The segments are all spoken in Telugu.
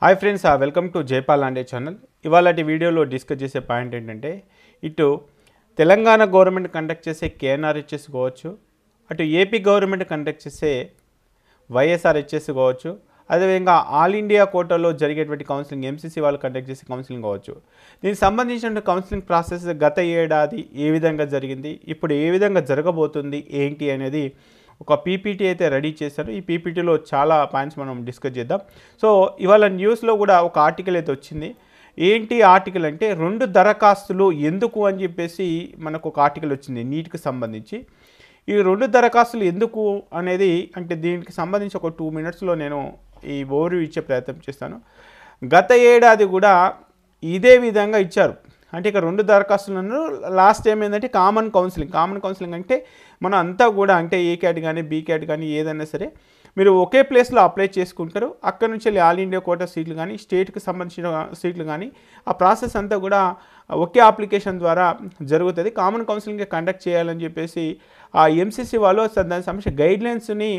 Hi friends, welcome to Jaipal Lande channel. ఇవాళటి వీడియోలో డిస్కస్ చేసే పాయింట్ ఏంటంటే, ఇటు తెలంగాణ గవర్నమెంట్ కండక్ట్ చేసే కేఎన్ఆర్హెచ్ఎస్ కావచ్చు, అటు ఏపీ గవర్నమెంట్ కండక్ట్ చేసే వైఎస్ఆర్హెచ్ఎస్ కావచ్చు, అదేవిధంగా ఆల్ ఇండియా కోటాలో జరిగేటువంటి కౌన్సిలింగ్ ఎంసీసీ వాళ్ళు కండక్ట్ చేసే కౌన్సిలింగ్ కావచ్చు. దీనికి సంబంధించిన కౌన్సిలింగ్ ప్రాసెస్ గత ఏడాది ఏ విధంగా జరిగింది, ఇప్పుడు ఏ విధంగా జరగబోతుంది ఏంటి అనేది ఒక పీపీటీ అయితే రెడీ చేశారు. ఈ పీపీటీలో చాలా పాయింట్స్ మనం డిస్కస్ చేద్దాం. సో ఇవాళ న్యూస్లో కూడా ఒక ఆర్టికల్ అయితే వచ్చింది. ఏంటి ఆర్టికల్ అంటే, 2 దరఖాస్తులు ఎందుకు అని చెప్పేసి మనకు ఒక ఆర్టికల్ వచ్చింది నీట్కి సంబంధించి. ఈ 2 దరఖాస్తులు ఎందుకు అనేది అంటే దీనికి సంబంధించి ఒక 2 మినిట్స్లో నేను ఈ ఓవర్వ్యూ ఇచ్చే ప్రయత్నం చేస్తాను. గత ఏడాది కూడా ఇదే విధంగా ఇచ్చారు. అంటే ఇక 2 దరఖాస్తులను లాస్ట్ టైం ఏంటంటే కామన్ కౌన్సిలింగ్ అంటే మనం అంతా కూడా అంటే ఏ క్యాట్ కానీ బీ క్యాట్ కానీ ఏదైనా సరే మీరు ఒకే ప్లేస్లో అప్లై చేసుకుంటారు. అక్కడ నుంచి వెళ్ళి ఆల్ ఇండియా కోటా సీట్లు కానీ స్టేట్కి సంబంధించిన సీట్లు కానీ ఆ ప్రాసెస్ అంతా కూడా ఒకే అప్లికేషన్ ద్వారా జరుగుతుంది. కామన్ కౌన్సిలింగ్ కండక్ట్ చేయాలని చెప్పేసి ఆ ఎంసీసీ వాళ్ళు దానికి సంబంధించిన గైడ్లైన్స్ని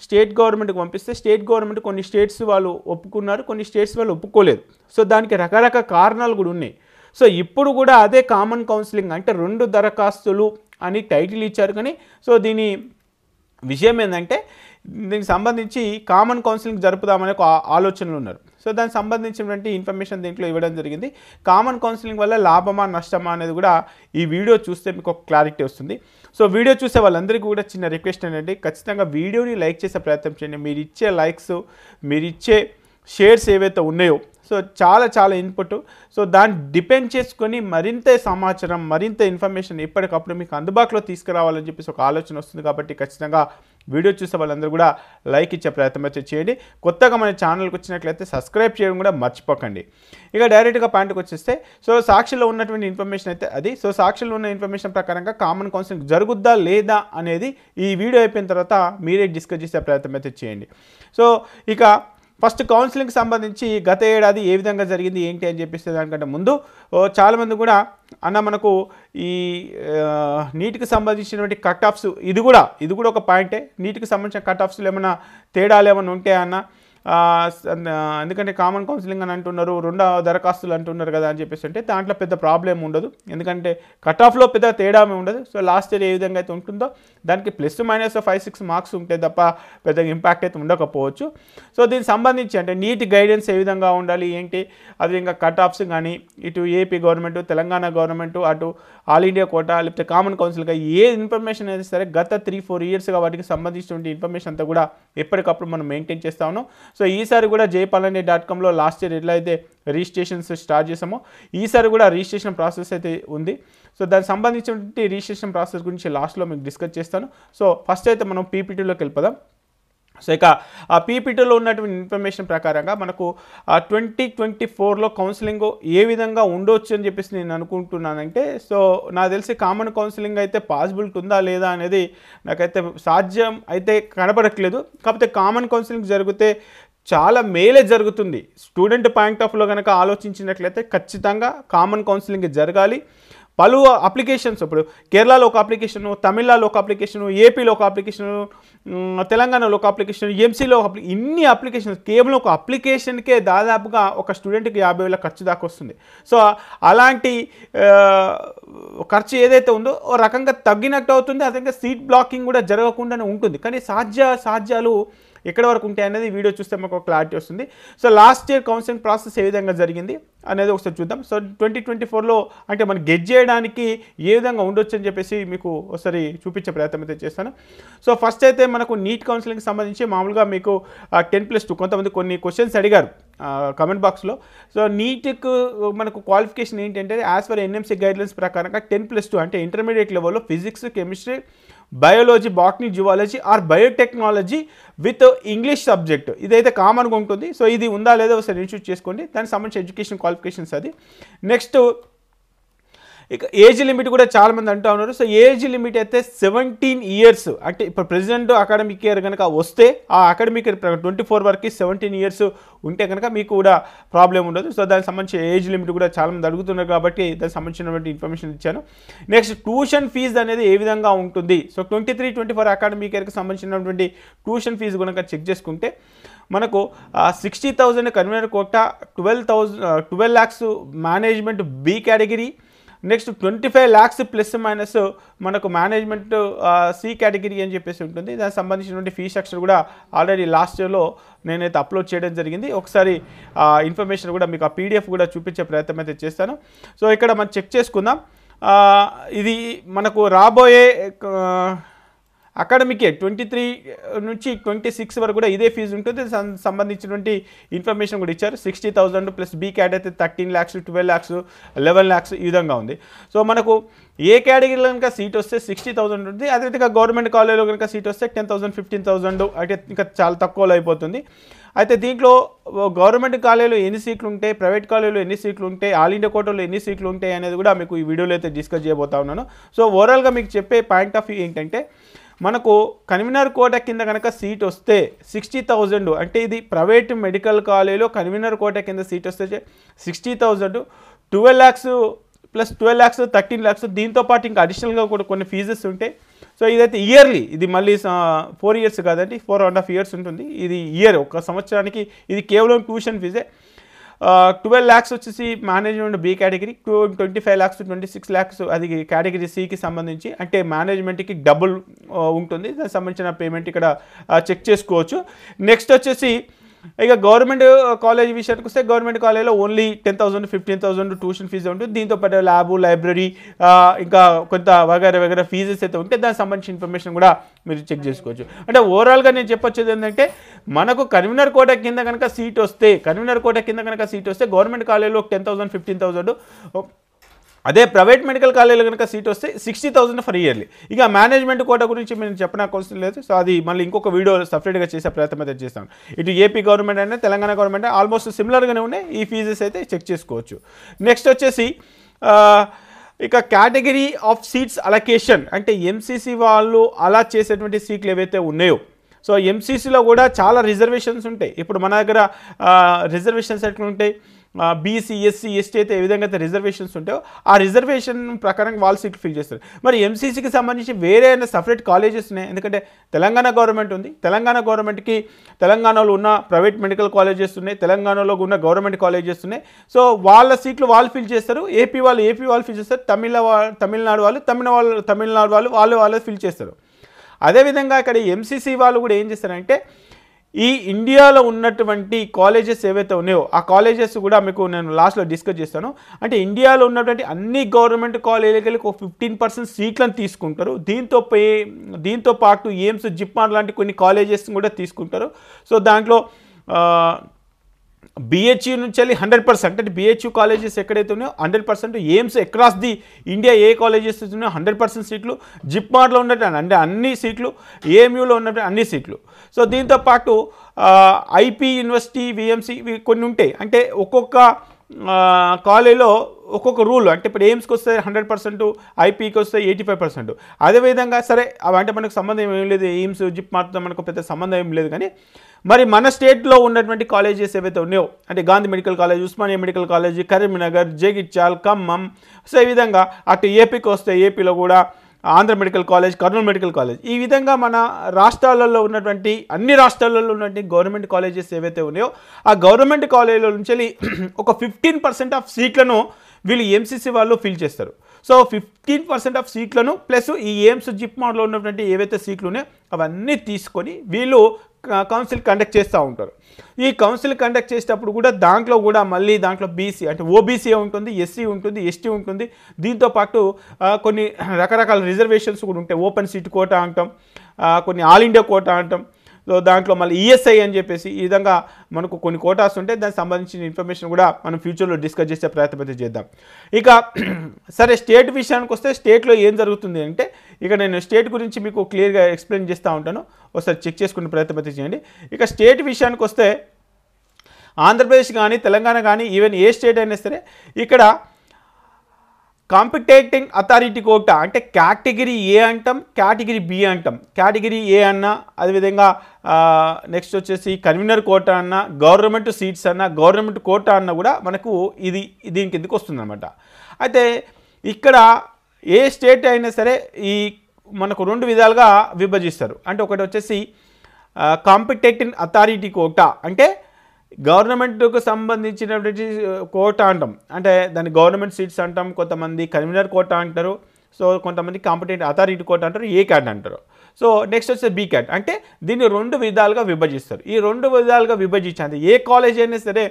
స్టేట్ గవర్నమెంట్కి పంపిస్తే స్టేట్ గవర్నమెంట్ కొన్ని స్టేట్స్ వాళ్ళు ఒప్పుకున్నారు, కొన్ని స్టేట్స్ వాళ్ళు ఒప్పుకోలేదు. సో దానికి రకరకాల కారణాలు కూడా ఉన్నాయి. సో ఇప్పుడు కూడా అదే కామన్ కౌన్సిలింగ్ అంటే 2 దరఖాస్తులు అని టైటిల్ ఇచ్చారు. కానీ సో దీని విషయం ఏంటంటే దీనికి సంబంధించి కామన్ కౌన్సిలింగ్ జరుపుదామనే ఒక ఆలోచనలు ఉన్నారు. సో దానికి సంబంధించినటువంటి ఇన్ఫర్మేషన్ దీంట్లో ఇవ్వడం జరిగింది. కామన్ కౌన్సిలింగ్ వల్ల లాభమా నష్టమా అనేది కూడా ఈ వీడియో చూస్తే మీకు ఒక క్లారిటీ వస్తుంది. సో వీడియో చూసే వాళ్ళందరికీ కూడా చిన్న రిక్వెస్ట్ ఏంటంటే, ఖచ్చితంగా వీడియోని లైక్ చేసే ప్రయత్నం చేయండి. మీరు ఇచ్చే లైక్స్, మీరు ఇచ్చే షేర్స్ ఏవైతే ఉన్నాయో సో చాలా ఇన్పుట్. సో దాన్ని డిపెండ్ చేసుకొని మరింత సమాచారం, మరింత ఇన్ఫర్మేషన్ ఎప్పటికప్పుడు మీకు అందుబాటులో తీసుకురావాలని చెప్పేసి ఒక ఆలోచన వస్తుంది. కాబట్టి ఖచ్చితంగా వీడియో చూసే వాళ్ళందరూ కూడా లైక్ ఇచ్చే ప్రయత్నం అయితే చేయండి. కొత్తగా మన ఛానల్కి వచ్చినట్లయితే సబ్స్క్రైబ్ చేయడం కూడా మర్చిపోకండి. ఇక డైరెక్ట్గా పాయింట్కి వచ్చేస్తే, సో సాక్షిలో ఉన్నటువంటి ఇన్ఫర్మేషన్ అయితే అది. సో సాక్షిలో ఉన్న ఇన్ఫర్మేషన్ ప్రకారంగా కామన్ కౌన్సిలింగ్ జరుగుద్దా లేదా అనేది ఈ వీడియో అయిపోయిన తర్వాత మీరే డిస్కస్ చేసే ప్రయత్నం అయితే చేయండి. సో ఇక ఫస్ట్ కౌన్సిలింగ్కి సంబంధించి గత ఏడాది ఏ విధంగా జరిగింది ఏంటి అని చెప్పేసి దానికంటే ముందు చాలామంది కూడా అన్న మనకు ఈ నీట్కి సంబంధించినటువంటి కట్ ఆఫ్స్ ఇది కూడా ఒక పాయింటే. నీట్కి సంబంధించిన కట్ ఆఫ్స్లో ఏమైనా తేడాలు ఏమైనా ఉంటే అన్న, ఎందుకంటే కామన్ కౌన్సిలింగ్ అని అంటున్నారు, 2 దరఖాస్తులు అంటున్నారు కదా అని చెప్పేసి అంటే దాంట్లో పెద్ద ప్రాబ్లం ఉండదు. ఎందుకంటే కట్ ఆఫ్లో పెద్ద తేడా ఉండదు. సో లాస్ట్ ఇయర్ ఏ విధంగా అయితే ఉంటుందో దానికి +-5-6 మార్క్స్ ఉంటే తప్ప పెద్దగా ఇంపాక్ట్ అయితే ఉండకపోవచ్చు. సో దీనికి సంబంధించి అంటే నీట్ గైడెన్స్ ఏ విధంగా ఉండాలి ఏంటి, అది ఇంకా కట్ ఆఫ్స్ కానీ ఇటు ఏపీ గవర్నమెంట్, తెలంగాణ గవర్నమెంట్, అటు ఆల్ ఇండియా కోటా లేకపోతే కామన్ కౌన్సిల్గా ఏ ఇన్ఫర్మేషన్ అయితే సరే గత 3-4 ఇయర్స్గా వాటికి సంబంధించినటువంటి ఇన్ఫర్మేషన్ అంతా కూడా ఎప్పటికప్పుడు మనం మెయింటైన్ చేస్తా ఉన్నాం. సో ఈసారి కూడా jaypalanide.comలో లాస్ట్ ఇయర్ ఎట్లా అయితే రిజిస్ట్రేషన్స్ స్టార్ట్ చేసామో ఈసారి కూడా రిజిస్ట్రేషన్ ప్రాసెస్ అయితే ఉంది. సో దానికి సంబంధించినటువంటి రిజిస్ట్రేషన్ ప్రాసెస్ గురించి లాస్ట్లో మీకు డిస్కస్ చేస్తాను. సో ఫస్ట్ అయితే మనం పీపీటీలోకి వెళ్ళిపోదాం. సో ఇక ఆ పీపీటీలో ఉన్నటువంటి ఇన్ఫర్మేషన్ ప్రకారంగా మనకు 2024లో కౌన్సిలింగ్ ఏ విధంగా ఉండొచ్చు అని చెప్పేసి నేను అనుకుంటున్నానంటే, సో నాకు తెలిసి కామన్ కౌన్సిలింగ్ అయితే పాసిబిలిటీ ఉందా లేదా అనేది నాకైతే సాధ్యం అయితే కనబడట్లేదు. కాకపోతే కామన్ కౌన్సిలింగ్ జరిగితే చాలా మేలే జరుగుతుంది. స్టూడెంట్ పాయింట్ ఆఫ్లో కనుక ఆలోచించినట్లయితే ఖచ్చితంగా కామన్ కౌన్సిలింగ్ జరగాలి. పలు అప్లికేషన్స్, ఇప్పుడు కేరళలో ఒక అప్లికేషను, తమిళనాడులో ఒక అప్లికేషను, ఏపీలో ఒక అప్లికేషను, తెలంగాణలో ఒక అప్లికేషన్, ఎంసీలో ఒక ఇన్ని అప్లికేషన్స్, కేవలం ఒక అప్లికేషన్కే దాదాపుగా ఒక స్టూడెంట్కి 50,000 ఖర్చు దాకా వస్తుంది. సో అలాంటి ఖర్చు ఏదైతే ఉందో ఓ రకంగా తగ్గినట్టు అవుతుంది. అదేవిధంగా సీట్ బ్లాకింగ్ కూడా జరగకుండానే ఉంటుంది. కానీ సాధ్యాలు ఎక్కడి వరకు ఉంటాయి అనేది వీడియో చూస్తే మాకు క్లారిటీ వస్తుంది. So last year counselling process ఏ విధంగా జరిగింది అనేది ఒకసారి చూద్దాం. సో 2024లో అంటే మనం గెట్ చేయడానికి ఏ విధంగా ఉండొచ్చు అని చెప్పేసి మీకు ఒకసారి చూపించే ప్రయత్నం అయితే చేస్తాను. సో ఫస్ట్ అయితే మనకు నీట్ కౌన్సిలింగ్కి సంబంధించి మామూలుగా మీకు 10+2 కొంతమంది కొన్ని క్వశ్చన్స్ అడిగారు కమెంట్ బాక్స్లో. సో నీట్కు మనకు క్వాలిఫికేషన్ ఏంటంటే యాజ్ పర్ ఎన్ఎంసీ గైడ్లైన్స్ ప్రకారంగా 10+2 అంటే ఇంటర్మీడియట్ లెవెల్లో physics, chemistry, biology, botany, zoology are biotechnology with English subject ఇదైతే కామన్గా ఉంటుంది. సో ఇది ఉందా లేదా ఒకసారి ఇన్స్టిట్యూట్ చేసుకోండి. దానికి సంబంధించి ఎడ్యుకేషన్ క్వాలిఫికేషన్స్ అది. నెక్స్ట్ ఇక ఏజ్ లిమిట్ కూడా చాలామంది అంటూ ఉన్నారు. సో ఏజ్ లిమిట్ అయితే 17 ఇయర్స్, అంటే ఇప్పుడు ప్రెసిడెంట్ అకాడమిక్ ఇయర్ కనుక వస్తే ఆ అకాడమిక్ ఇయర్ 24 వరకు 17 ఇయర్స్ ఉంటే కనుక మీకు కూడా ప్రాబ్లం ఉండదు. సో దానికి సంబంధించి ఏజ్ లిమిట్ కూడా చాలామంది అడుగుతున్నారు కాబట్టి దానికి సంబంధించినటువంటి ఇన్ఫర్మేషన్ ఇచ్చాను. నెక్స్ట్ ట్యూషన్ ఫీజు అనేది ఏ విధంగా ఉంటుంది. సో 23-24 అకాడమిక్ ఇయర్కి సంబంధించినటువంటి ట్యూషన్ ఫీజు కనుక చెక్ చేసుకుంటే మనకు 60,000 convener quota, 12 lakhs management B category, next 25 lakhs plus minus మనకు మేనేజ్మెంట్ సి కేటగిరీ అని చెప్పేసి ఉంటుంది. దానికి సంబంధించినటువంటి ఫీ స్ట్రక్చర్ కూడా ఆల్రెడీ లాస్ట్ ఇయర్లో నేనైతే అప్లోడ్ చేయడం జరిగింది. ఒకసారి ఇన్ఫర్మేషన్ కూడా మీకు ఆ పీడిఎఫ్ కూడా చూపించే ప్రయత్నం అయితే చేస్తాను. సో ఇక్కడ మనం చెక్ చేసుకుందాం. ఇది మనకు రాబోయే అకాడమిక్ ఇయర్ 23 నుంచి 26 వరకు కూడా ఇదే ఫీజు ఉంటుంది. సంబంధించినటువంటి ఇన్ఫర్మేషన్ కూడా ఇచ్చారు. 60,000 ప్లస్ బీ క్యాట్ అయితే 13 lakhs, 12 lakhs, 11 lakhs ఈ విధంగా ఉంది. సో మనకు ఏ కేటగిరీలో కనుక సీట్ వస్తే 60,000 ఉంటుంది. అదేవిధంగా గవర్నమెంట్ కాలేజీలో కనుక సీట్ వస్తే 10,000, 15,000 అంటే ఇంకా చాలా తక్కువలో అయిపోతుంది. అయితే దీంట్లో గవర్నమెంట్ కాలేజీలో ఎన్ని సీట్లు ఉంటాయి, ప్రైవేట్ కాలేజీలో ఎన్ని సీట్లు ఉంటాయి, ఆల్ ఇండియా కోటాలో ఎన్ని సీట్లు ఉంటాయి అనేది కూడా మీకు ఈ వీడియోలో అయితే డిస్కస్ చేయబోతా ఉన్నాను. సో ఓవరాల్గా మీకు చెప్పే పాయింట్ ఆఫ్ వ్యూ ఏంటంటే మనకు కన్వీనర్ కోటా కింద కనుక సీట్ వస్తే 60,000, అంటే ఇది ప్రైవేట్ మెడికల్ కాలేజీలో కన్వీనర్ కోటా కింద సీట్ వస్తే 60,000, 12 lakhs ప్లస్ 12 lakhs, 13 lakhs, దీంతో పాటు ఇంకా అడిషనల్గా కూడా కొన్ని ఫీజెస్ ఉంటాయి. సో ఇదైతే ఇయర్లీ, ఇది మళ్ళీ 4 years కాదండి, 4.5 years ఉంటుంది. ఇది ఇయర్, ఒక సంవత్సరానికి ఇది కేవలం ట్యూషన్ ఫీజే. 12 lakhs వచ్చేసి management B category, 25 lakhs, 26 lakhs అది కేటగిరీ సికి సంబంధించి, అంటే మేనేజ్మెంట్కి డబుల్ ఉంటుంది. దానికి సంబంధించిన పేమెంట్ ఇక్కడ చెక్ చేసుకోవచ్చు. నెక్స్ట్ వచ్చేసి ఇక గవర్నమెంట్ కాలేజ్ విషయానికి వస్తే గవర్నమెంట్ కాలేజ్లో ఓన్లీ 10,000, 15,000 ట్యూషన్ ఫీజు ఉంటుంది. దీంతో పాటు ల్యాబ్, లైబ్రరీ, ఇంకా కొంత వగైరా ఫీజెస్ అయితే ఉంటే దానికి సంబంధించిన ఇన్ఫర్మేషన్ కూడా మీరు చెక్ చేసుకోవచ్చు. అంటే ఓవరాల్గా నేను చెప్పొచ్చేది ఏంటంటే మనకు కన్వీనర్ కోటా కింద కనుక సీట్ వస్తే గవర్నమెంట్ కాలేజ్లో 10,000, 15,000, అదే ప్రైవేట్ మెడికల్ కాలేజీలో కనుక సీట్ వస్తే 60,000 ఫర్ ఇయర్లీ. ఇక మేనేజ్మెంట్ కోటా గురించి నేను చెప్పడానికి అవసరం లేదు. సో అది మళ్ళీ ఇంకొక వీడియో సపరేట్గా చేసే ప్రయత్నం అయితే చేస్తాను. ఇటు ఏపీ గవర్నమెంట్ అయినా తెలంగాణ గవర్నమెంట్ ఆల్మోస్ట్ సిమిలర్గానే ఉన్నాయి. ఈ ఫీజెస్ అయితే చెక్ చేసుకోవచ్చు. నెక్స్ట్ వచ్చేసి ఇక కేటగిరీ ఆఫ్ సీట్స్ అలొకేషన్, అంటే ఎంసీసీ వాళ్ళు అలా చేసేటువంటి సీట్లు ఏవైతే ఉన్నాయో, సో ఎంసీసీలో కూడా చాలా రిజర్వేషన్స్ ఉంటాయి. ఇప్పుడు మన దగ్గర రిజర్వేషన్స్ ఎట్లా ఉంటాయి, బీసీ, ఎస్సీ, ఎస్టీ అయితే ఏ విధంగా అయితే రిజర్వేషన్స్ ఉంటాయో ఆ రిజర్వేషన్ ప్రకారం వాళ్ళు సీట్లు ఫిల్ చేస్తారు. మరి ఎంసీసీకి సంబంధించి వేరే అయినా సపరేట్ కాలేజెస్ ఉన్నాయి. ఎందుకంటే తెలంగాణ గవర్నమెంట్ ఉంది, తెలంగాణ గవర్నమెంట్కి తెలంగాణలో ఉన్న ప్రైవేట్ మెడికల్ కాలేజెస్ ఉన్నాయి, తెలంగాణలో ఉన్న గవర్నమెంట్ కాలేజెస్ ఉన్నాయి. సో వాళ్ళ సీట్లు వాళ్ళు ఫిల్ చేస్తారు. ఏపీ వాళ్ళు ఫిల్ చేస్తారు. తమిళనాడు వాళ్ళు వాళ్ళే ఫిల్ చేస్తారు. అదేవిధంగా ఇక్కడ ఎంసీసీ వాళ్ళు కూడా ఏం చేస్తారంటే ఈ ఇండియాలో ఉన్నటువంటి కాలేజెస్ ఏవైతే ఉన్నాయో ఆ కాలేజెస్ కూడా మీకు నేను లాస్ట్లో డిస్కస్ చేస్తాను. అంటే ఇండియాలో ఉన్నటువంటి అన్ని గవర్నమెంట్ కాలేజీలకి ఒక 15% సీట్లను తీసుకుంటారు. దీంతో పాటు ఎయిమ్స్, జిప్మార్ లాంటి కొన్ని కాలేజెస్ కూడా తీసుకుంటారు. సో దాంట్లో బిహెచ్యూ నుంచి వెళ్ళి 100%, అంటే బిహెచ్యూ కాలేజెస్ ఎక్కడైతే ఉన్నాయో 100%, AIIMS across the India A colleges ఉన్నాయో 100% సీట్లు, జిప్మార్లో ఉన్నటువంటి అంటే అన్ని సీట్లు, ఏఎంయూలో ఉన్నటువంటి అన్ని సీట్లు. సో దీంతో పాటు ఐపీ యూనివర్సిటీ, విఎంసీ కొన్ని ఉంటాయి. అంటే ఒక్కొక్క కాలేజీలో ఒక్కొక్క రూల్, అంటే ఇప్పుడు ఎయిమ్స్కి వస్తే 100%, ఐపీకి వస్తే 85%. అదేవిధంగా సరే అవంటే మనకు సంబంధం ఏం లేదు, ఎయిమ్స్, జిప్మార్తో మనకు పెద్ద సంబంధం ఏం లేదు. కానీ మరి మన స్టేట్లో ఉన్నటువంటి కాలేజెస్ ఏవైతే ఉన్నాయో, అంటే Gandhi medical college, Osmania medical college, Karimnagar, Jagtial, Khammam, so ఈ విధంగా అటు ఏపీకి వస్తే ఏపీలో కూడా Andhra medical college, Kurnool medical college, ఈ విధంగా మన రాష్ట్రాలలో ఉన్నటువంటి అన్ని రాష్ట్రాలలో ఉన్నటువంటి గవర్నమెంట్ కాలేజెస్ ఏవైతే ఉన్నాయో ఆ గవర్నమెంట్ కాలేజీల నుంచి ఒక 15% ఆఫ్ సీట్లను వీళ్ళు ఎంసీసీ వాళ్ళు ఫిల్ చేస్తారు. సో 15% ఆఫ్ సీట్లను ప్లస్ ఈ ఎయిమ్స్, జిప్మార్లో ఉన్నటువంటి ఏవైతే సీట్లు ఉన్నాయో అవన్నీ తీసుకొని వీళ్ళు కౌన్సిల్ కండక్ట్ చేస్తూ ఉంటారు. ఈ కౌన్సిల్ కండక్ట్ చేసేటప్పుడు కూడా దాంట్లో బీసీ అంటే ఓబీసీ ఉంటుంది, ఎస్సీ ఉంటుంది, ఎస్టీ ఉంటుంది. దీంతోపాటు కొన్ని రకరకాల రిజర్వేషన్స్ కూడా ఉంటాయి. ఓపెన్ సీట్ కోటా అంటాం, కొన్ని ఆల్ ఇండియా కోటా అంటాం. సో దాంట్లో మళ్ళీ ఈఎస్ఐ అని చెప్పేసి ఈ విధంగా మనకు కొన్ని కోటాస్ ఉంటాయి. దానికి సంబంధించిన ఇన్ఫర్మేషన్ కూడా మనం ఫ్యూచర్లో డిస్కస్ చేసే ప్రయత్నం అయితే చేద్దాం. ఇక సరే స్టేట్ విషయానికి వస్తే స్టేట్లో ఏం జరుగుతుంది అంటే ఇక నేను స్టేట్ గురించి మీకు క్లియర్గా ఎక్స్ప్లెయిన్ చేస్తూ ఉంటాను. ఒకసారి చెక్ చేసుకునే ప్రయత్నం అయితే చేయండి. ఇక స్టేట్ విషయానికి వస్తే ఆంధ్రప్రదేశ్ కానీ తెలంగాణ కానీ ఈవెన్ ఏ స్టేట్ అయినా సరే ఇక్కడ కాంపిటేటింగ్ అథారిటీ కోటా అంటే కేటగిరీ ఏ అంటాం, కేటగిరీ బి అంటాం. కేటగిరీ ఏ అన్నా, అదేవిధంగా నెక్స్ట్ వచ్చేసి కన్వీనర్ కోటా అన్న, గవర్నమెంట్ సీట్స్ అన్న, గవర్నమెంట్ కోటా అన్న కూడా మనకు దీని కిందకి వస్తుందన్నమాట. అయితే ఇక్కడ ఏ స్టేట్ అయినా సరే ఈ మనకు 2 విధాలుగా విభజిస్తారు. అంటే ఒకటి వచ్చేసి కాంపిటేటింగ్ అథారిటీ కోటా అంటే గవర్నమెంట్కు సంబంధించినటువంటి కోటా అంటాం. అంటే దాన్ని గవర్నమెంట్ సీట్స్ అంటాం, కొంతమంది కన్వీనర్ కోటా అంటారు, సో కొంతమంది కాంపిటేటివ్ అథారిటీ కోటా అంటారు, ఏ క్యాట్ అంటారు. సో నెక్స్ట్ వచ్చే బీ క్యాట్ అంటే దీన్ని 2 విధాలుగా విభజిస్తారు. ఈ 2 విధాలుగా విభజించాలి ఏ కాలేజ్ అయినా సరే.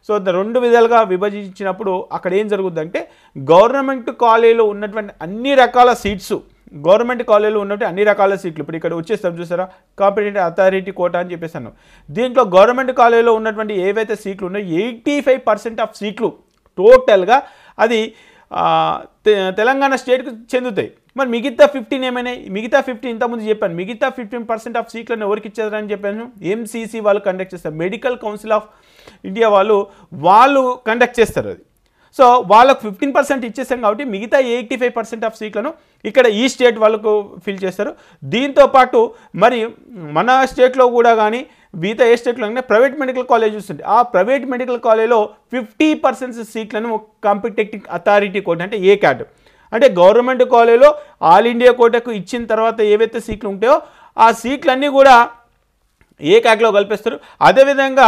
సో 2 విధాలుగా విభజించినప్పుడు అక్కడ ఏం జరుగుతుందంటే గవర్నమెంట్ కాలేజీలో ఉన్నటువంటి అన్ని రకాల సీట్స్, గవర్నమెంట్ కాలేజీలో ఉన్నట్టు అన్ని రకాల సీట్లు ఇప్పుడు ఇక్కడ వచ్చేస్తాం చూసారా, కాంపిటేటివ్ అథారిటీ కోటా అని చెప్పేసాను. దీంట్లో గవర్నమెంట్ కాలేజీలో ఉన్నటువంటి ఏవైతే సీట్లు ఉన్నాయో 85% ఆఫ్ సీట్లు టోటల్గా అది తెలంగాణ స్టేట్కి చెందుతాయి. మరి మిగతా 15 ఏమైనాయి? మిగతా 15 ఇంతకుముందు చెప్పాను, మిగతా 15% ఆఫ్ సీట్లను ఎవరికి ఇచ్చారని చెప్పాను, ఎంసీసీ వాళ్ళు కండక్ట్ చేస్తారు, మెడికల్ కౌన్సిల్ ఆఫ్ ఇండియా వాళ్ళు కండక్ట్ చేస్తారు అది. సో వాళ్ళకు 15% ఇచ్చేసాం కాబట్టి మిగతా 85% ఆఫ్ సీట్లను ఇక్కడ ఈ స్టేట్ వాళ్ళకు ఫిల్ చేస్తారు. దీంతోపాటు మరి మన స్టేట్లో కూడా కానీ మిగతా ఏ స్టేట్లో కానీ ప్రైవేట్ మెడికల్ కాలేజ్ ఉంటుంది. ఆ ప్రైవేట్ మెడికల్ కాలేజ్లో 50% సీట్లను కాంపిటేటివ్ అథారిటీ కోటా అంటే ఏ క్యాట్ అంటే గవర్నమెంట్ కాలేజ్లో ఆల్ ఇండియా కోటాకు ఇచ్చిన తర్వాత ఏవైతే సీట్లు ఉంటాయో ఆ సీట్లన్నీ కూడా ఏ క్యాట్లో కల్పిస్తారు. అదేవిధంగా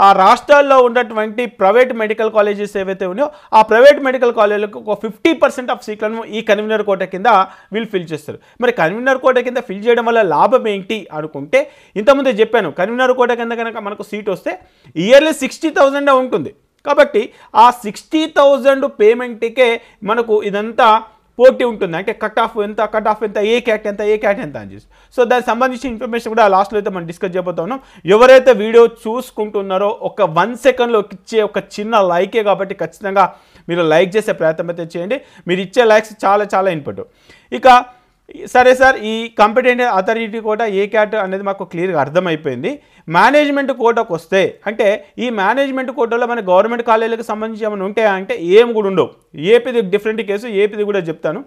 ఆ రాష్ట్రాల్లో ఉన్నటువంటి ప్రైవేట్ మెడికల్ కాలేజెస్ ఏవైతే ఉన్నాయో ఆ ప్రైవేట్ మెడికల్ కాలేజీలకు ఒక 50% ఆఫ్ సీట్లను ఈ కన్వీనర్ కోటా కింద వీళ్ళు ఫిల్ చేస్తారు. మరి కన్వీనర్ కోటా కింద ఫిల్ చేయడం వల్ల లాభం ఏంటి అనుకుంటే ఇంతకుముందే చెప్పాను, కన్వీనర్ కోటా కింద కనుక మనకు సీట్ వస్తే ఇయర్లీ 60,000 ఉంటుంది. కాబట్టి ఆ 60,000 పేమెంట్కే మనకు ఇదంతా పోటీ ఉంటుంది. అంటే కట్ ఆఫ్ ఎంత, ఏ క్యాట్ ఎంత అని చేసి. సో దానికి సంబంధించిన ఇన్ఫర్మేషన్ కూడా లాస్ట్లో అయితే మనం డిస్కస్ చేయబోతున్నాం. ఎవరైతే వీడియో చూసుకుంటున్నారో ఒక 1 సెకండ్లో ఇచ్చే ఒక చిన్న లైకే కాబట్టి ఖచ్చితంగా మీరు లైక్ చేసే ప్రయత్నం అయితే చేయండి. మీరు ఇచ్చే లైక్స్ చాలా ఇన్పుట్. ఇక సరే సార్, ఈ కాంపిటేటివ్ అథారిటీ కోటా ఏ క్యాట్ అనేది మాకు క్లియర్గా అర్థమైపోయింది. మేనేజ్మెంట్ కోటాకు వస్తే అంటే ఈ మేనేజ్మెంట్ కోటాలో మన గవర్నమెంట్ కాలేజీలకు సంబంధించి ఏమైనా ఉంటాయా అంటే ఏం కూడా ఉండవు. ఏపీది డిఫరెంట్ కేసు, ఏపీది కూడా చెప్తాను.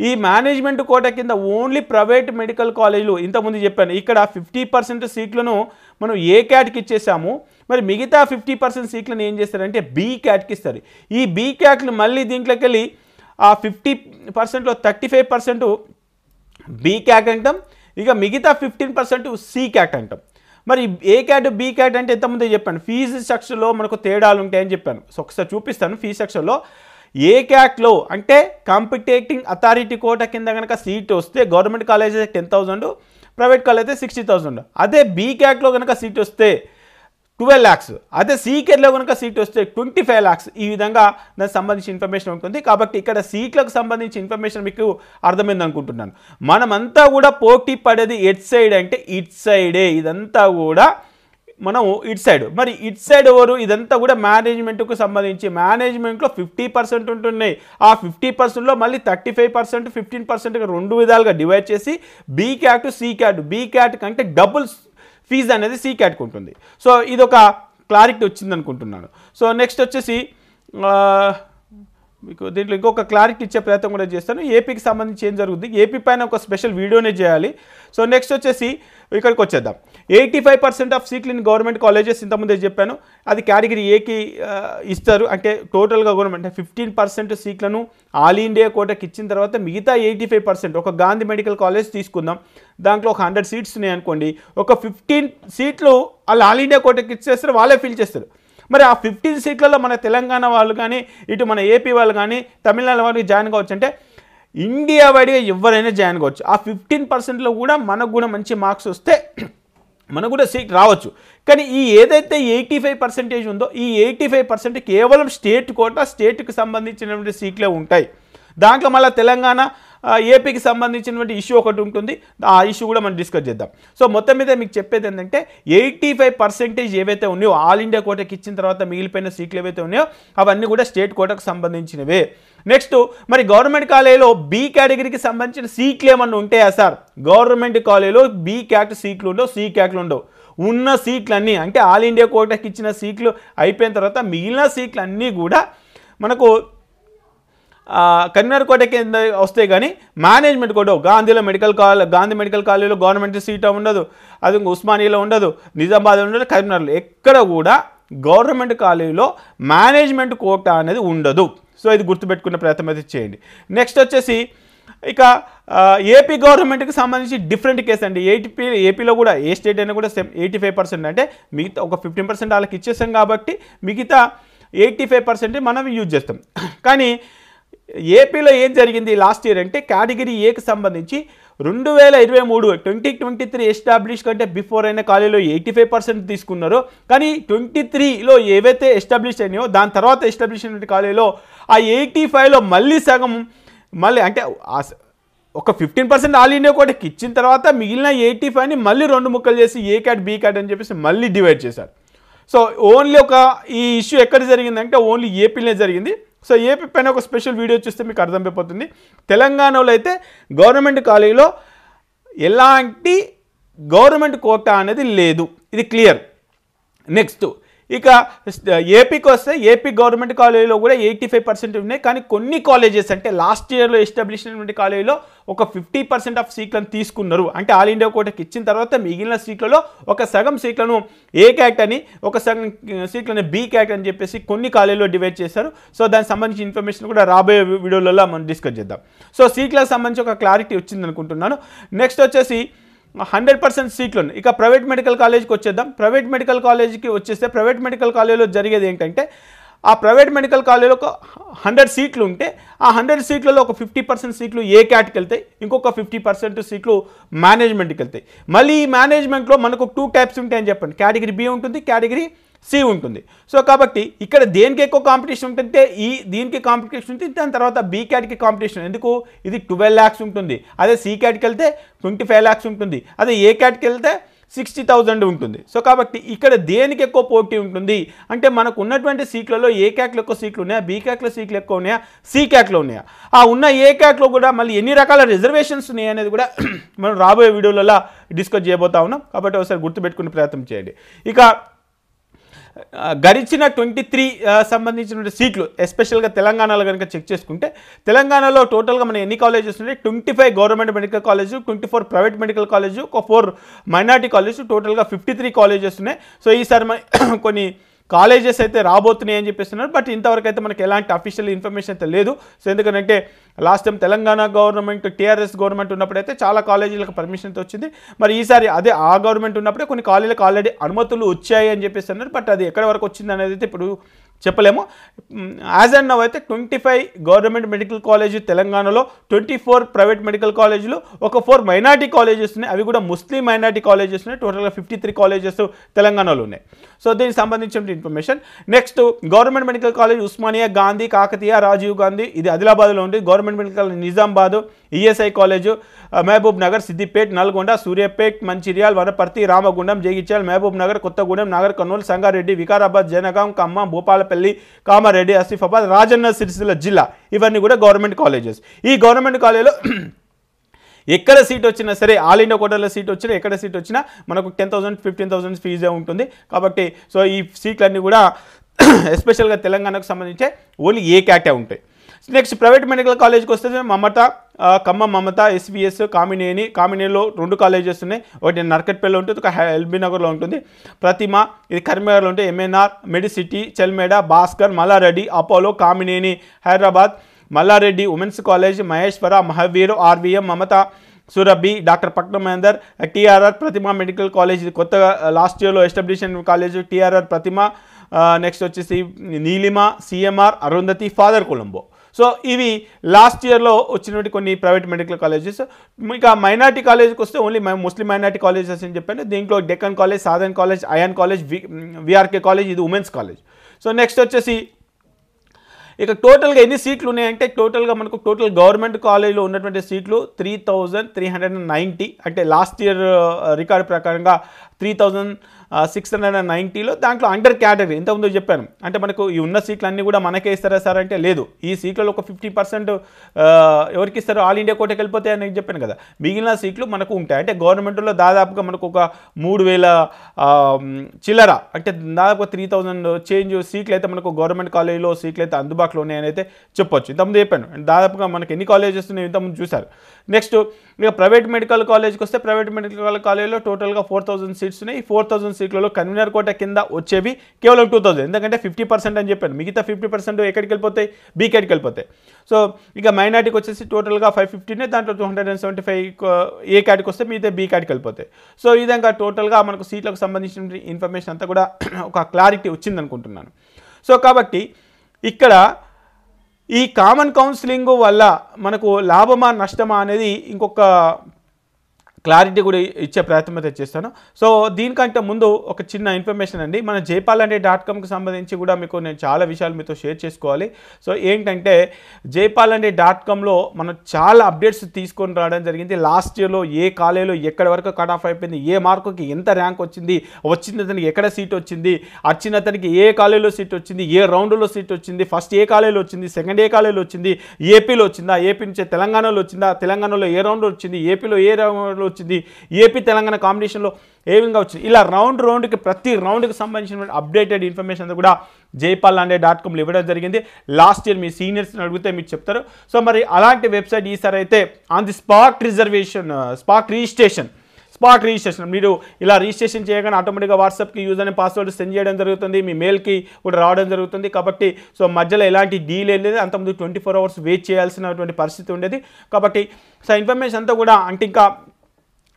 ఈ మేనేజ్మెంట్ కోటా కింద ఓన్లీ ప్రైవేట్ మెడికల్ కాలేజీలు ఇంతకుముందు చెప్పాను, ఇక్కడ 50% సీట్లను మనం ఏ క్యాట్కి ఇచ్చేసాము. మరి మిగతా 50% సీట్లను ఏం చేస్తారంటే బీ క్యాట్కి ఇస్తారు. ఈ బీ క్యాట్లు మళ్ళీ దీంట్లోకి వెళ్ళి ఆ 50%లో 35% బీ క్యాట్ అంటాం, ఇక మిగతా 15% సి క్యాట్ అంటాం. మరి ఏ క్యాట్ బీ క్యాట్ అంటే ఎంతమంది చెప్పాను, ఫీజు స్ట్రక్చర్లో మనకు తేడాలు ఉంటాయని చెప్పాను. సో ఒకసారి చూపిస్తాను. ఫీజు స్ట్రక్చర్లో ఏ క్యాట్లో అంటే కాంపిటేటివ్ అథారిటీ కోటా కింద కనుక సీట్ వస్తే గవర్నమెంట్ కాలేజ్ 10,000, ప్రైవేట్ కాలేజ్ అయితే 60,000. అదే బీ క్యాట్లో కనుక సీట్ వస్తే 12 lakhs, అదే సీకేట్లో కనుక సీట్ వస్తే 25 lakhs. ఈ విధంగా దానికి సంబంధించిన ఇన్ఫర్మేషన్ ఉంటుంది. కాబట్టి ఇక్కడ సీట్లకు సంబంధించిన ఇన్ఫర్మేషన్ మీకు అర్థమైంది అనుకుంటున్నాను. మనమంతా కూడా పోటీ పడేది ఎట్ సైడ్ అంటే ఇట్ సైడే. ఇదంతా కూడా మనం ఇట్ సైడ్. మరి ఇట్ సైడ్ ఎవరు? ఇదంతా కూడా మేనేజ్మెంట్కు సంబంధించి. మేనేజ్మెంట్లో 50% ఉంటున్నాయి. ఆ 50%లో మళ్ళీ 35%, 15% 2 విధాలుగా డివైడ్ చేసి B cat, C cat. B cat కంటే డబుల్ ఫీజు అనేది సి క్యాట్కి ఉంటుంది. సో ఇది ఒక క్లారిటీ వచ్చింది అనుకుంటున్నాను. సో నెక్స్ట్ వచ్చేసి మీకు దీంట్లో ఇంకొక క్లారిటీ ఇచ్చే ప్రయత్నం కూడా చేస్తాను. ఏపీకి సంబంధించి ఏం జరుగుతుంది, ఏపీ పైన ఒక స్పెషల్ వీడియోనే చేయాలి. సో నెక్స్ట్ వచ్చేసి ఇక్కడికి వచ్చేద్దాం. 85% ఆఫ్ సీట్లు ఇన్ గవర్నమెంట్ కాలేజెస్ ఇంతకుముందే చెప్పాను, అది కేటగిరీ ఏకి ఇస్తారు. అంటే టోటల్గా గవర్నమెంట్ 15% సీట్లను ఆల్ ఇండియా కోటాకి ఇచ్చిన తర్వాత మిగతా 85% ఒక గాంధీ మెడికల్ కాలేజ్ తీసుకుందాం, దాంట్లో ఒక 100 సీట్స్ ఉన్నాయి అనుకోండి, ఒక 15 సీట్లు వాళ్ళు ఆల్ ఇండియా కోటాకి ఇచ్చేస్తారు, వాళ్ళే ఫిల్ చేస్తారు. మరి ఆ 15 సీట్లలో మన తెలంగాణ వాళ్ళు కానీ ఇటు మన ఏపీ వాళ్ళు కానీ తమిళనాడు వాళ్ళకి జాయిన్ కావచ్చు. అంటే ఇండియా వైడ్గా ఎవరైనా జాయిన్ కావచ్చు. ఆ 15%లో కూడా మనకు కూడా మంచి మార్క్స్ వస్తే మనకు కూడా సీట్ రావచ్చు. కానీ ఈ ఏదైతే 85% ఉందో ఈ 85% కేవలం స్టేట్ కోటా, స్టేట్కి సంబంధించినటువంటి సీట్లే ఉంటాయి. దాంట్లో మళ్ళీ తెలంగాణ ఏపీకి సంబంధించినటువంటి ఇష్యూ ఒకటి ఉంటుంది, ఆ ఇష్యూ కూడా మనం డిస్కస్ చేద్దాం. సో మొత్తం మీద మీకు చెప్పేది ఏంటంటే 85% ఏవైతే ఉన్నాయో ఆల్ ఇండియా కోటాకి ఇచ్చిన తర్వాత మిగిలిపోయిన సీట్లు ఏవైతే ఉన్నాయో అవన్నీ కూడా స్టేట్ కోటాకు సంబంధించినవే. నెక్స్ట్ మరి గవర్నమెంట్ కాలేజీలో బీ కేటగిరీకి సంబంధించిన సీట్లు ఏమన్నా ఉంటాయా సార్? గవర్నమెంట్ కాలేజీలో బీ క్యాట్ సీట్లు ఉండవు, సి క్యాట్లు ఉండవు. ఉన్న సీట్లన్నీ అంటే ఆల్ ఇండియా కోటాకి ఇచ్చిన సీట్లు అయిపోయిన తర్వాత మిగిలిన సీట్లన్నీ కూడా మనకు కన్వీనర్ కోట కింద వస్తాయి కానీ మేనేజ్మెంట్ కోట గాంధీ మెడికల్ కాలేజీలో గవర్నమెంట్ సీట్ ఉండదు, అది ఉస్మానియాలో ఉండదు, నిజామాబాద్ ఉండదు, కరీంనగర్లో ఎక్కడ కూడా గవర్నమెంట్ కాలేజీలో మేనేజ్మెంట్ కోట అనేది ఉండదు. సో ఇది గుర్తుపెట్టుకునే ప్రయత్నం అయితే చేయండి. నెక్స్ట్ వచ్చేసి ఇక ఏపీ గవర్నమెంట్కి సంబంధించి డిఫరెంట్ కేసు అండి. ఏపీలో కూడా ఏ స్టేట్ అయినా కూడా సేమ్ 85%, అంటే మిగతా ఒక 15% వాళ్ళకి ఇచ్చేస్తాం కాబట్టి మిగతా 85% మనం యూజ్ చేస్తాం. కానీ ఏపీలో ఏం జరిగింది లాస్ట్ ఇయర్ అంటే కేటగిరీ ఏకి సంబంధించి 2023 ఎస్టాబ్లిష్ కంటే బిఫోర్ అయిన కాలేజీలో 85% తీసుకున్నారు. కానీ 23లో ఏవైతే ఎస్టాబ్లిష్ అయినాయో దాని తర్వాత ఎస్టాబ్లిష్ అయిన కాలేజీలో ఆ 85లో మళ్ళీ సగం మళ్ళీ అంటే ఒక 15% ఆల్ ఇండియా కోటకి ఇచ్చిన తర్వాత మిగిలిన 85ని మళ్ళీ 2 ముక్కలు చేసి ఏ క్యాట్ బి క్యాట్ అని చెప్పేసి మళ్ళీ డివైడ్ చేశారు. సో ఓన్లీ ఈ ఇష్యూ ఎక్కడ జరిగిందంటే ఓన్లీ ఏపీలోనే జరిగింది. సో ఏపీ పైన ఒక స్పెషల్ వీడియో చూస్తే మీకు అర్థమైపోతుంది. తెలంగాణలో అయితే గవర్నమెంట్ కాలేజీలో ఎలాంటి గవర్నమెంట్ కోటా అనేది లేదు, ఇది క్లియర్. నెక్స్ట్ ఇక ఏపీకి వస్తే ఏపీ గవర్నమెంట్ కాలేజీలో కూడా 85% ఉన్నాయి. కానీ కొన్ని కాలేజెస్ అంటే లాస్ట్ ఇయర్లో ఎస్టాబ్లిష్ అయినటువంటి కాలేజీలో ఒక 50% ఆఫ్ సీట్లను తీసుకున్నారు. అంటే ఆల్ ఇండియా కోటాకి ఇచ్చిన తర్వాత మిగిలిన సీట్లలో ఒక సగం సీట్లను ఏ క్యాట్ అని, ఒక సగం సీట్లను బి క్యాట్ అని చెప్పేసి కొన్ని కాలేజీలో డివైడ్ చేశారు. సో దానికి సంబంధించిన ఇన్ఫర్మేషన్ కూడా రాబోయే వీడియోలలో మనం డిస్కస్ చేద్దాం. సో సీట్లకు సంబంధించి ఒక క్లారిటీ వచ్చింది అనుకుంటున్నాను. నెక్స్ట్ వచ్చేసి 100% సీట్లు ఉన్నాయి. ఇక ప్రైవేట్ మెడికల్ కాలేజ్కి వచ్చేద్దాం. ప్రైవేట్ మెడికల్ కాలేజ్కి వచ్చేస్తే ప్రైవేట్ మెడికల్ కాలేజ్లో జరిగేది ఏంటంటే ఆ ప్రైవేట్ మెడికల్ కాలేజ్లో ఒక 100 సీట్లు ఉంటే ఆ 100 సీట్లలో ఒక 50% సీట్లు ఏ క్యాట్కి వెళ్తాయి, ఇంకొక 50% సీట్లు మేనేజ్మెంట్కి వెళ్తాయి. మళ్ళీ ఈ మేనేజ్మెంట్లో మనకు 2 టైప్స్ ఉంటాయని చెప్పండి. కేటగిరీ బి ఉంటుంది, కేటగిరీ సి ఉంటుంది. సో కాబట్టి ఇక్కడ దేనికి ఎక్కువ కాంపిటీషన్ ఉంటుంటే దీనికి కాంపిటీషన్ ఉంటుంది, దాని తర్వాత బీ క్యాట్కి కాంపిటీషన్. ఎందుకు? ఇది 12 lakhs ఉంటుంది. అదే సి క్యాట్కి వెళ్తే 25 lakhs ఉంటుంది. అదే ఏ క్యాట్కి వెళ్తే 60,000 ఉంటుంది. సో కాబట్టి ఇక్కడ దేనికి ఎక్కువ పోటీ ఉంటుంది అంటే మనకు ఉన్నటువంటి సీట్లలో ఏ క్యాట్లో ఎక్కువ సీట్లు ఉన్నాయా, బీ క్యాట్లో సీట్లు ఎక్కువ ఉన్నాయా, సి క్యాట్లో ఉన్నాయా, ఆ ఉన్న ఏ క్యాట్లో కూడా మళ్ళీ ఎన్ని రకాల రిజర్వేషన్స్ ఉన్నాయి అనేది కూడా మనం రాబోయే వీడియోలలో డిస్కస్ చేయబోతా ఉన్నాం. కాబట్టి ఒకసారి గుర్తుపెట్టుకునే ప్రయత్నం చేయండి. ఇక గడిచిన 23 సంబంధించిన సీట్లు ఎస్పెషల్గా తెలంగాణలో కనుక చెక్ చేసుకుంటే తెలంగాణలో టోటల్గా మన ఎన్ని కాలేజెస్ ఉన్నాయి? 25 government medical college, 24 private medical college, ఒక 4 మైనార్టీ కాలేజ్, టోటల్గా 53 కాలేజెస్ ఉన్నాయి. సో ఈసారి కొన్ని కాలేజెస్ అయితే రాబోతున్నాయి అని చెప్పేస్తున్నారు. బట్ ఇంతవరకు అయితే మనకి ఎలాంటి అఫీషియల్ ఇన్ఫర్మేషన్ అయితే లేదు. సో ఎందుకంటే last time Telangana government TRS government ఉన్నప్పుడైతే చాలా కాలేజీలకు పర్మిషన్ అయితే వచ్చింది. మరి ఈసారి అదే ఆ గవర్నమెంట్ ఉన్నప్పుడే కొన్ని కాలేజీలకు ఆల్రెడీ అనుమతులు వచ్చాయి అని చెప్పేస్తున్నారు. బట్ అది ఎక్కడి వరకు వచ్చింది అనేది అయితే ఇప్పుడు చెప్పలేము. యాజ్ అండ్ నవ్ అయితే 25 గవర్నమెంట్ మెడికల్ కాలేజ్ తెలంగాణలో, 24 ప్రైవేట్ మెడికల్ కాలేజీలు, ఒక 4 మైనార్టీ కాలేజెస్ ఉన్నాయి. అవి కూడా ముస్లిం మైనార్టీ కాలేజెస్ ఉన్నాయి. టోటల్గా 53 కాలేజెస్ తెలంగాణలో ఉన్నాయి. సో దీనికి సంబంధించిన information. Next government medical college Osmania, Gandhi, Kakatiya, Rajiv Gandhi, ఇది ఆదిలాబాద్లో ఉంది. Government medical college Nizamabad, ESI college Mahabubnagar, Siddipet, Nalgonda, Suryapet, Mancherial, Wanaparthy, Ramagundam, Jagtial, Mahabubnagar, Kothagudem, Nagarkurnool, Sangareddy, Vikarabad, Jangaon, Khammam, Bhupalpally, Kamareddy, Asifabad, Rajanna Sircilla జిల్లా, ఇవన్నీ కూడా గవర్నమెంట్ కాలేజెస్. ఈ గవర్నమెంట్ కాలేజీలో ఎక్కడ సీట్ వచ్చినా సరే, ఆల్ ఇండియా కోటాలో సీట్ వచ్చినా ఎక్కడ సీట్ వచ్చినా మనకు 10,000 15,000 ఫీజే ఉంటుంది. కాబట్టి సో ఈ సీట్లన్నీ కూడా ఎస్పెషల్గా తెలంగాణకు సంబంధించే ఓన్లీ ఏ క్యాటే ఉంటాయి. నెక్స్ట్ ప్రైవేట్ మెడికల్ కాలేజ్కి వస్తే మమత, ఖమ్మం మమత, ఎస్విఎస్, కామినేనిలో 2 కాలేజెస్ ఉన్నాయి. ఒకటి నర్కట్పల్లిలో ఉంటుంది, ఒక ఎల్బీ నగర్లో ఉంటుంది. ప్రతిమ, ఇది కరీంనగర్లో ఉంటుంది. MNR, Medicity, Chelmeda, Bhaskar, Mallareddy, Apollo, Kamineni Hyderabad, Mallareddy women's college, Maheshwara, Mahavir, RVM, Mamata, Surabhi, doctor Patnam Mahender, TRR Prathima medical college, ఇది కొత్తగా లాస్ట్ ఇయర్లో ఎస్టాబ్లిష్ అయిన కాలేజ్ టీఆర్ఆర్ ప్రతిమ. నెక్స్ట్ వచ్చేసి Neelima, CMR, Arundhati, father Colombo. So ఇవి లాస్ట్ ఇయర్లో వచ్చినటువంటి కొన్ని ప్రైవేట్ మెడికల్ కాలేజెస్. ఇక మైనార్టీ కాలేజ్కి వస్తే ఓన్లీ ముస్లిం మైనార్టీ కాలేజెస్ అని చెప్పాను. దీంట్లో Deccan college, Sadhan college, Ayaan college, VRK college, ఇది ఉమెన్స్ కాలేజ్. సో నెక్స్ట్ వచ్చేసి ఇక టోటల్గా ఎన్ని సీట్లు ఉన్నాయంటే టోటల్గా మనకు టోటల్ గవర్నమెంట్ కాలేజ్లో ఉన్నటువంటి సీట్లు 3,390. అంటే లాస్ట్ ఇయర్ రికార్డు ప్రకారంగా 3,000 690లో దాంట్లో అండర్ కేటగిరీ ఇంతకుముందు చెప్పాను. అంటే మనకు ఈ ఉన్న సీట్లు అన్నీ కూడా మనకే ఇస్తారా సార్ అంటే లేదు. ఈ సీట్లలో ఒక 50% ఎవరికి ఇస్తారు, ఆల్ ఇండియా కోటాకి వెళ్ళిపోతాయని చెప్పాను కదా. మిగిలిన సీట్లు మనకు ఉంటాయి. అంటే గవర్నమెంట్లో దాదాపుగా మనకు ఒక 3000 చిల్లర అంటే దాదాపు 3000 చేంజ్ సీట్లు అయితే మనకు గవర్నమెంట్ కాలేజీలో సీట్లు అయితే అందుబాటులో ఉన్నాయని అయితే చెప్పొచ్చు. ఇంతకుముందు చెప్పాను దాదాపుగా మనకి ఎన్ని కాలేజెస్ ఉన్నాయి ఇంతకుముందు చూశారు. నెక్స్ట్ ఇక ప్రైవేట్ మెడికల్ కాలేజ్కి వస్తే ప్రైవేట్ మెడికల్ కాలేజ్లో టోటల్గా 4000 సీట్స్ ఉన్నాయి. ఈ 4000 సీట్లలో కన్వీనర్ కోట కింద వచ్చేవి కేవలం 2000, ఎందుకంటే 50% అని చెప్పాను. మిగతా 50% ఎక్కడికి వెళ్ళిపోతాయి, బీకేట్కి వెళ్ళిపోతాయి. సో ఇక మైనార్టీకి వచ్చేసి టోటల్గా 550, దాంట్లో 275 ఏ క్యాట్కి వస్తే మిగతా బీ క్యాట్కి వెళ్ళిపోతాయి. సో ఈ విధంగా టోటల్గా మనకు సీట్లకు సంబంధించిన ఇన్ఫర్మేషన్ అంతా కూడా ఒక క్లారిటీ వచ్చింది అనుకుంటున్నాను. సో కాబట్టి ఇక్కడ ఈ కామన్ కౌన్సిలింగ్ వల్ల మనకు లాభమా నష్టమా అనేది ఇంకొక క్లారిటీ కూడా ఇచ్చే ప్రయత్నం అయితే చేస్తాను. సో దీనికంటే ముందు ఒక చిన్న ఇన్ఫర్మేషన్ అండి, మన jaypalanడే.comకి సంబంధించి కూడా మీకు నేను చాలా విషయాలు మీతో షేర్ చేసుకోవాలి. సో ఏంటంటే jaypalanడే.comలో మనం చాలా అప్డేట్స్ తీసుకొని రావడం జరిగింది. లాస్ట్ ఇయర్లో ఏ కాలేజీలో ఎక్కడి వరకు కట్ ఆఫ్ అయిపోయింది, ఏ మార్కుకి ఎంత ర్యాంక్ వచ్చింది, వచ్చిన అతనికి ఎక్కడ సీట్ వచ్చింది, వచ్చిన అతనికి ఏ కాలేజీలో సీట్ వచ్చింది, ఏ రౌండ్లో సీట్ వచ్చింది, ఫస్ట్ ఏ కాలేజీలో వచ్చింది, సెకండ్ ఏ కాలేజీలో వచ్చింది, ఏపీలో వచ్చిందా, ఏపీ నుంచి తెలంగాణలో వచ్చిందా, తెలంగాణలో ఏ రౌండ్లో వచ్చింది, ఏపీలో ఏ రౌండ్లో వచ్చింది, ఏపీ తెలంగాణ కాంపిటీషన్లో ఏ విధంగా వచ్చింది, ఇలా రౌండ్కి ప్రతి రౌండ్కి సంబంధించిన అప్డేటెడ్ ఇన్ఫర్మేషన్ అంతా కూడా jaypalanడే.comలో ఇవ్వడం జరిగింది. లాస్ట్ ఇయర్ మీ సీనియర్స్ని అడిగితే మీరు చెప్తారు. సో మరి అలాంటి వెబ్సైట్ ఈసారి అయితే ఆన్ ది స్పాట్ రిజిస్ట్రేషన్ మీరు ఇలా రిజిస్ట్రేషన్ చేయగానే ఆటోమేటిక్గా వాట్సాప్కి యూజర్ నేమ్ పాస్వర్డ్ సెండ్ చేయడం జరుగుతుంది, మీ మెయిల్కి కూడా రావడం జరుగుతుంది. కాబట్టి సో మధ్యలో ఎలాంటి డీలే లేదు, అంతకుముందు 24 hours వెయిట్ చేయాల్సినటువంటి పరిస్థితి ఉండేది. కాబట్టి సో ఇన్ఫర్మేషన్ అంతా కూడా అంటే ఇంకా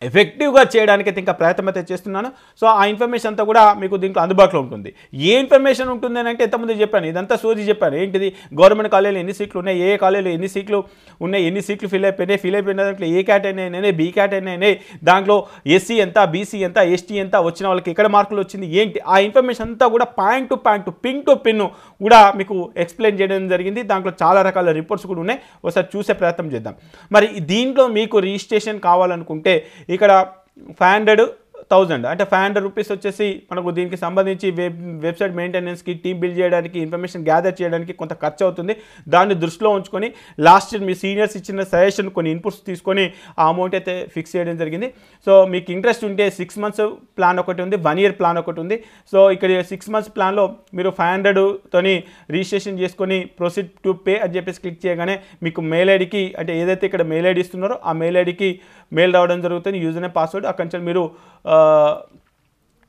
ఎఫెక్టివ్గా చేయడానికి అయితే ఇంకా ప్రయత్నం అయితే చేస్తున్నాను. సో ఆ ఇన్ఫర్మేషన్ అంతా కూడా మీకు దీంట్లో అందుబాటులో ఉంటుంది. ఏ ఇన్ఫర్మేషన్ ఉంటుంది అని అంటే ఎంతమంది చెప్పాను, ఇదంతా సోది చెప్పాను. ఏంటిది, గవర్నమెంట్ కాలేజీలో ఎన్ని సీట్లు ఉన్నాయి, ఏ కాలేజీలో ఎన్ని సీట్లు ఉన్నాయి, ఎన్ని సీట్లు ఫిల్ అయిపోయిన దాంట్లో ఏ క్యాట్ అయినాయి, బీ క్యాట్ అయినాయి, దాంట్లో ఎస్సీ ఎంత, బీసీ ఎంత, ఎస్టీ ఎంత, వచ్చిన వాళ్ళకి ఎక్కడ మార్కులు వచ్చింది ఏంటి, ఆ ఇన్ఫర్మేషన్ అంతా కూడా point to point, pin to pin కూడా మీకు ఎక్స్ప్లెయిన్ చేయడం జరిగింది. దాంట్లో చాలా రకాల రిపోర్ట్స్ కూడా ఉన్నాయి, ఒకసారి చూసే ప్రయత్నం చేద్దాం. మరి దీంట్లో మీకు రిజిస్ట్రేషన్ కావాలనుకుంటే ఇక్కడ 500,000 అంటే 500 రూపీస్ వచ్చేసి మనకు దీనికి సంబంధించి వెబ్సైట్ మెయింటెనెన్స్కి, టీమ్ బిల్డ్ చేయడానికి, ఇన్ఫర్మేషన్ గ్యాదర్ చేయడానికి కొంత ఖర్చు అవుతుంది. దాన్ని దృష్టిలో ఉంచుకొని లాస్ట్ ఇయర్ మీ సీనియర్స్ ఇచ్చిన సజెషన్ కొన్ని ఇన్పుట్స్ తీసుకొని ఆ అమౌంట్ అయితే ఫిక్స్ చేయడం జరిగింది. సో మీకు ఇంట్రెస్ట్ ఉంటే 6 months ప్లాన్ ఒకటి ఉంది, 1 year ప్లాన్ ఒకటి ఉంది. సో ఇక్కడ 6 months ప్లాన్లో మీరు 500తోని రిజిస్ట్రేషన్ చేసుకొని ప్రొసీడ్ టు పే అని చెప్పేసి క్లిక్ చేయగానే మీకు మెయిల్ ఐడికి, అంటే ఏదైతే ఇక్కడ మెయిల్ ఐడి ఇస్తున్నారో ఆ మెయిల్ ఐడికి మెయిల్ రావడం జరుగుతుంది, యూజర్ నేమ్ పాస్వర్డ్, అక్కడి నుంచి మీరు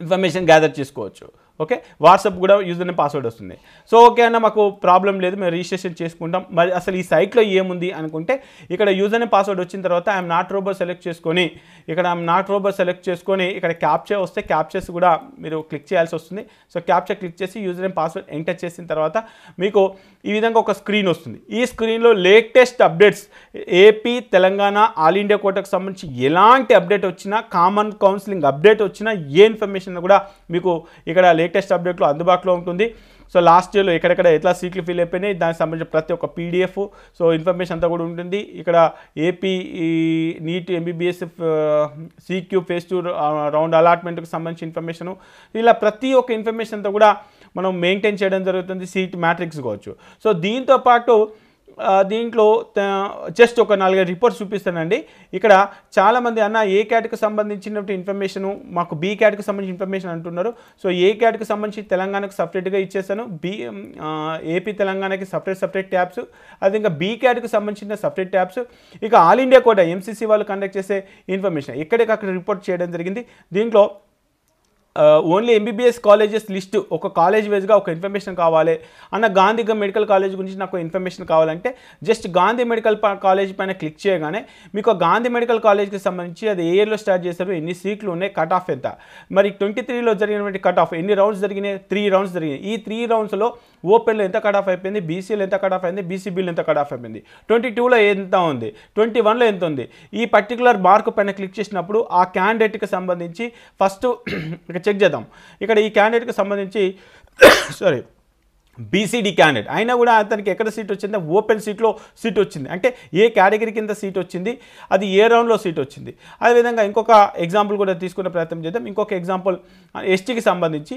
ఇన్ఫర్మేషన్ గ్యాదర్ చేసుకోవచ్చు. ఓకే, వాట్సాప్ కూడా యూజర్ నేమ్ పాస్వర్డ్ వస్తుంది. సో ఓకే అన్న, మాకు ప్రాబ్లం లేదు, మేము రిజిస్ట్రేషన్ చేసుకుంటాం. మరి అసలు ఈ సైట్లో ఏముంది అనుకుంటే ఇక్కడ యూజర్ నేమ్ పాస్వర్డ్ వచ్చిన తర్వాత ఐఎమ్ నాట్ రోబోట్ సెలెక్ట్ చేసుకొని ఇక్కడ క్యాప్చా వస్తే క్యాప్చర్స్ కూడా మీరు క్లిక్ చేయాల్సి వస్తుంది. సో క్యాప్చా క్లిక్ చేసి యూజర్ నేమ్ పాస్వర్డ్ ఎంటర్ చేసిన తర్వాత మీకు ఈ విధంగా ఒక స్క్రీన్ వస్తుంది. ఈ స్క్రీన్లో latest updates, AP Telangana all India కోటాకు సంబంధించి ఎలాంటి అప్డేట్ వచ్చినా, కామన్ కౌన్సిలింగ్ అప్డేట్ వచ్చినా, ఏ ఇన్ఫర్మేషన్ కూడా మీకు ఇక్కడ లేటెస్ట్ అప్డేట్లో అందుబాటులో ఉంటుంది. సో లాస్ట్ ఇయర్లో ఎక్కడెక్కడ ఎట్లా సీట్లు ఫిల్ అయిపోయినాయి దానికి సంబంధించిన ప్రతి ఒక్క పీడిఎఫ్, సో ఇన్ఫర్మేషన్ అంతా కూడా ఉంటుంది. ఇక్కడ AP NEET MBBS CQ Phase 2 round అలాట్మెంట్కి సంబంధించిన ఇన్ఫర్మేషను, ఇలా ప్రతి ఒక్క ఇన్ఫర్మేషన్ అంతా కూడా మనం మెయింటైన్ చేయడం జరుగుతుంది. సీట్ మ్యాట్రిక్స్ కావచ్చు. సో దీంతోపాటు దీంట్లో జస్ట్ ఒక 4 రిపోర్ట్స్ చూపిస్తానండి. ఇక్కడ చాలామంది అన్న ఏ క్యాట్కి సంబంధించినటువంటి ఇన్ఫర్మేషను, మాకు బీ క్యాట్కి సంబంధించిన ఇన్ఫర్మేషన్ అంటున్నారు. సో ఏ క్యాట్కి సంబంధించి తెలంగాణకు సపరేట్గా ఇచ్చేసాను, ఏపీ తెలంగాణకి సపరేట్ ట్యాబ్స్, అది ఇంకా బీ క్యాట్కి సంబంధించిన సపరేట్ ట్యాబ్స్. ఇక ఆల్ ఇండియా కూడా MCC వాళ్ళు కండక్ట్ చేసే ఇన్ఫర్మేషన్ ఎక్కడికక్కడ రిపోర్ట్ చేయడం జరిగింది. దీంట్లో ఓన్లీ MBBS కాలేజెస్ లిస్టు, ఒక కాలేజ్ వైజ్గా ఒక ఇన్ఫర్మేషన్ కావాలి అన్న, గాంధీ మెడికల్ కాలేజ్ గురించి నాకు ఇన్ఫర్మేషన్ కావాలంటే జస్ట్ గాంధీ మెడికల్ కాలేజ్ పైన క్లిక్ చేయగానే మీకు గాంధీ మెడికల్ కాలేజ్కి సంబంధించి అది ఏ ఇయర్లో స్టార్ట్ చేశారు, ఎన్ని సీట్లు ఉన్నాయి, కట్ ఆఫ్ ఎంత, మరి 23లో జరిగినటువంటి కట్ ఆఫ్ ఎన్ని రౌండ్స్ జరిగినాయి, 3 rounds జరిగినాయి. ఈ 3 roundsలో ఓపెన్లో ఎంత కట్ ఆఫ్ అయిపోయింది, బీసీలో ఎంత కట్ ఆఫ్ అయింది, BCBలో ఎంత కట్ ఆఫ్ అయిపోయింది, 22లో ఎంత ఉంది, 21లో ఎంత ఉంది. ఈ పర్టికులర్ మార్క్ పైన క్లిక్ చేసినప్పుడు ఆ క్యాండిడేట్కి సంబంధించి ఫస్ట్ చెక్ చేద్దాం. ఇక్కడ ఈ క్యాండిడేట్కి సంబంధించి బీసీడీ క్యాండిడేట్ అయినా కూడా అతనికి ఎక్కడ సీట్ వచ్చింది, ఓపెన్ సీట్లో సీట్ వచ్చింది. అంటే ఏ కేటగిరీ కింద సీట్ వచ్చింది, అది ఏ రౌండ్లో సీట్ వచ్చింది. అదేవిధంగా ఇంకొక ఎగ్జాంపుల్ కూడా తీసుకునే ప్రయత్నం చేద్దాం. ఇంకొక ఎగ్జాంపుల్ ఎస్టీకి సంబంధించి,